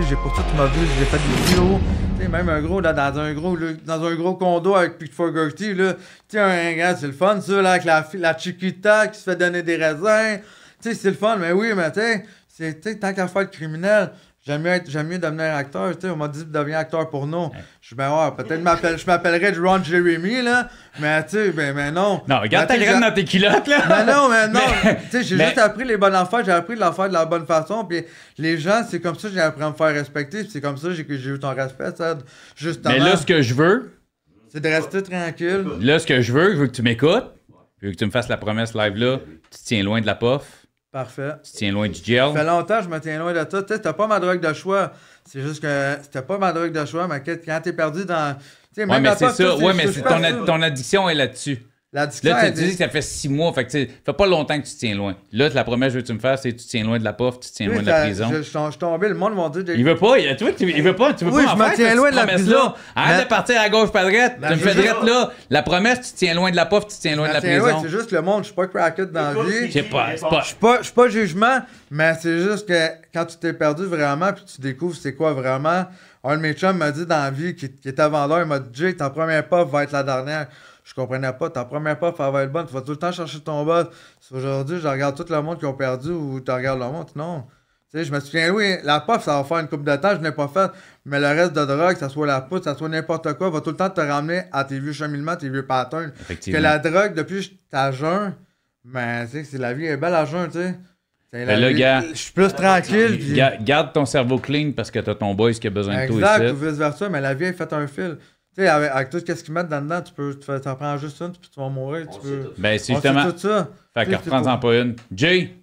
J'ai pour ça, tu m'as vu, j'ai fait des vidéos. T'sais, même un gros, là, dans un gros condo avec Pete Fogarty, là. Tu sais, un gars, c'est le fun, ça, là, avec la Chiquita qui se fait donner des raisins. Tu sais, c'est le fun, mais oui, mais tu sais, tant qu'à faire le criminel. J'aime mieux devenir acteur, tu sais, on m'a dit de devenir acteur pour nous. Je suis peut-être je m'appellerais Ron Jeremy, là, mais tu sais, mais non. Non, regarde ta graine dans tes culottes, là. Mais non, tu sais, j'ai juste appris les bonnes affaires, j'ai appris de la faire de la bonne façon, puis les gens, c'est comme ça que j'ai appris à me faire respecter, puis c'est comme ça que j'ai eu ton respect, ça, justement. Mais là, ce que je veux... c'est de rester tranquille. Là, ce que je veux que tu m'écoutes, je veux que tu me fasses la promesse live, là, tu te tiens loin de la puff. Parfait. Tu te tiens loin du gel. Ça fait longtemps que je me tiens loin de ça. Tu sais, c'était pas ma drogue de choix. C'est juste que c'était pas ma drogue de choix, mais quand t'es perdu dans... Ouais, mais c'est ça. Ouais, mais ton addiction est là-dessus. L'addiction, là, tu dis que ça fait 6 mois. Fait que, ça fait pas longtemps que tu te tiens loin. Là, la promesse que tu me faire, c'est que tu te tiens loin de la puff, tu te tiens loin de la prison. Je suis tombé, le monde m'a dit... Il veut pas. Tu vois, il veut pas. Tu veux oui, pas en faire. Oui, je me tiens loin de la prison. Arrête de partir à gauche, pas droite. Tu me fais droite là. La promesse, tu te tiens loin de la puff, tu te tiens loin de la prison. C'est juste le monde. Je suis pas cracked dans la vie. Je suis pas jugement, mais c'est juste que quand tu t'es perdu vraiment puis tu découvres c'est quoi vraiment... Un de mes chums m'a dit dans la vie, qui était vendeur, il m'a dit « Jay, ta première puff va être la dernière. » Je comprenais pas. Ta première puff, elle va être bonne. Tu vas tout le temps chercher ton boss. Si aujourd'hui, je regarde tout le monde qui ont perdu ou tu regardes le monde, non. Tu sais, je me souviens, oui, la puff, ça va faire une couple de temps, je ne l'ai pas fait. Mais le reste de drogue, que ça soit la poudre, que ça soit n'importe quoi, va tout le temps te ramener à tes vieux cheminements, tes vieux patterns. Que la drogue, depuis ta jeun, mais tu sais, c'est la vie est belle à jeun, tu sais. Là, gars, je suis plus tranquille. Puis... Garde ton cerveau clean parce que t'as ton boys qui a besoin de toi ici. Exact, ou vice-versa, mais la vie est faite un fil. Tu sais, avec tout ce qu'ils mettent dedans, t'en prends juste une, puis tu vas mourir. Tu peux... Ben, c'est justement... tout ça. Fait que reprends-en pas une. Jay!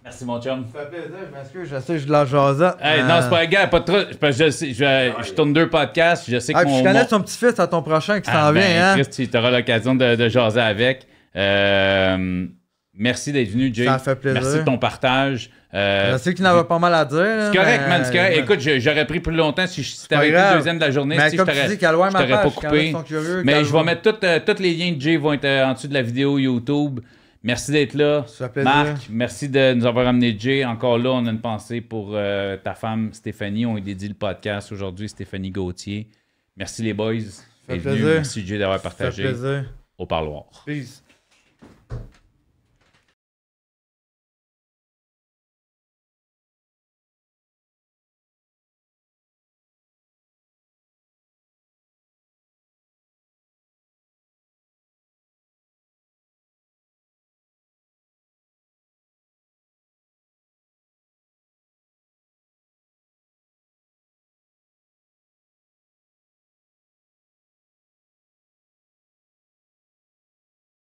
Merci, mon chum. Ça fait plaisir, je m'excuse, je sais que j'ai de la jasette. Hey, non, c'est pas un gars, pas de trop. Je tourne 2 podcasts, je sais que je connais ton petit-fils à ton prochain qui s'en vient, hein? Chris, tu auras l'occasion de jaser avec. Merci d'être venu, Jay. Ça fait plaisir. Merci de ton partage. Je sais qu'il en avait pas mal à dire. C'est correct, man. C'est correct. Écoute, j'aurais pris plus longtemps si t'avais été le deuxième de la journée. Mais comme tu dis, qu'Alois je t'aurais pas coupé. Mais je vais mettre tous les liens de Jay vont être en dessous de la vidéo YouTube. Merci d'être là. Ça fait plaisir. Marc, merci de nous avoir amené Jay. Encore là, on a une pensée pour ta femme Stéphanie. On lui dédie le podcast aujourd'hui, Stéphanie Gauthier. Merci les boys. Ça fait plaisir. Merci Jay d'avoir partagé. Ça fait plaisir. Au parloir. Peace.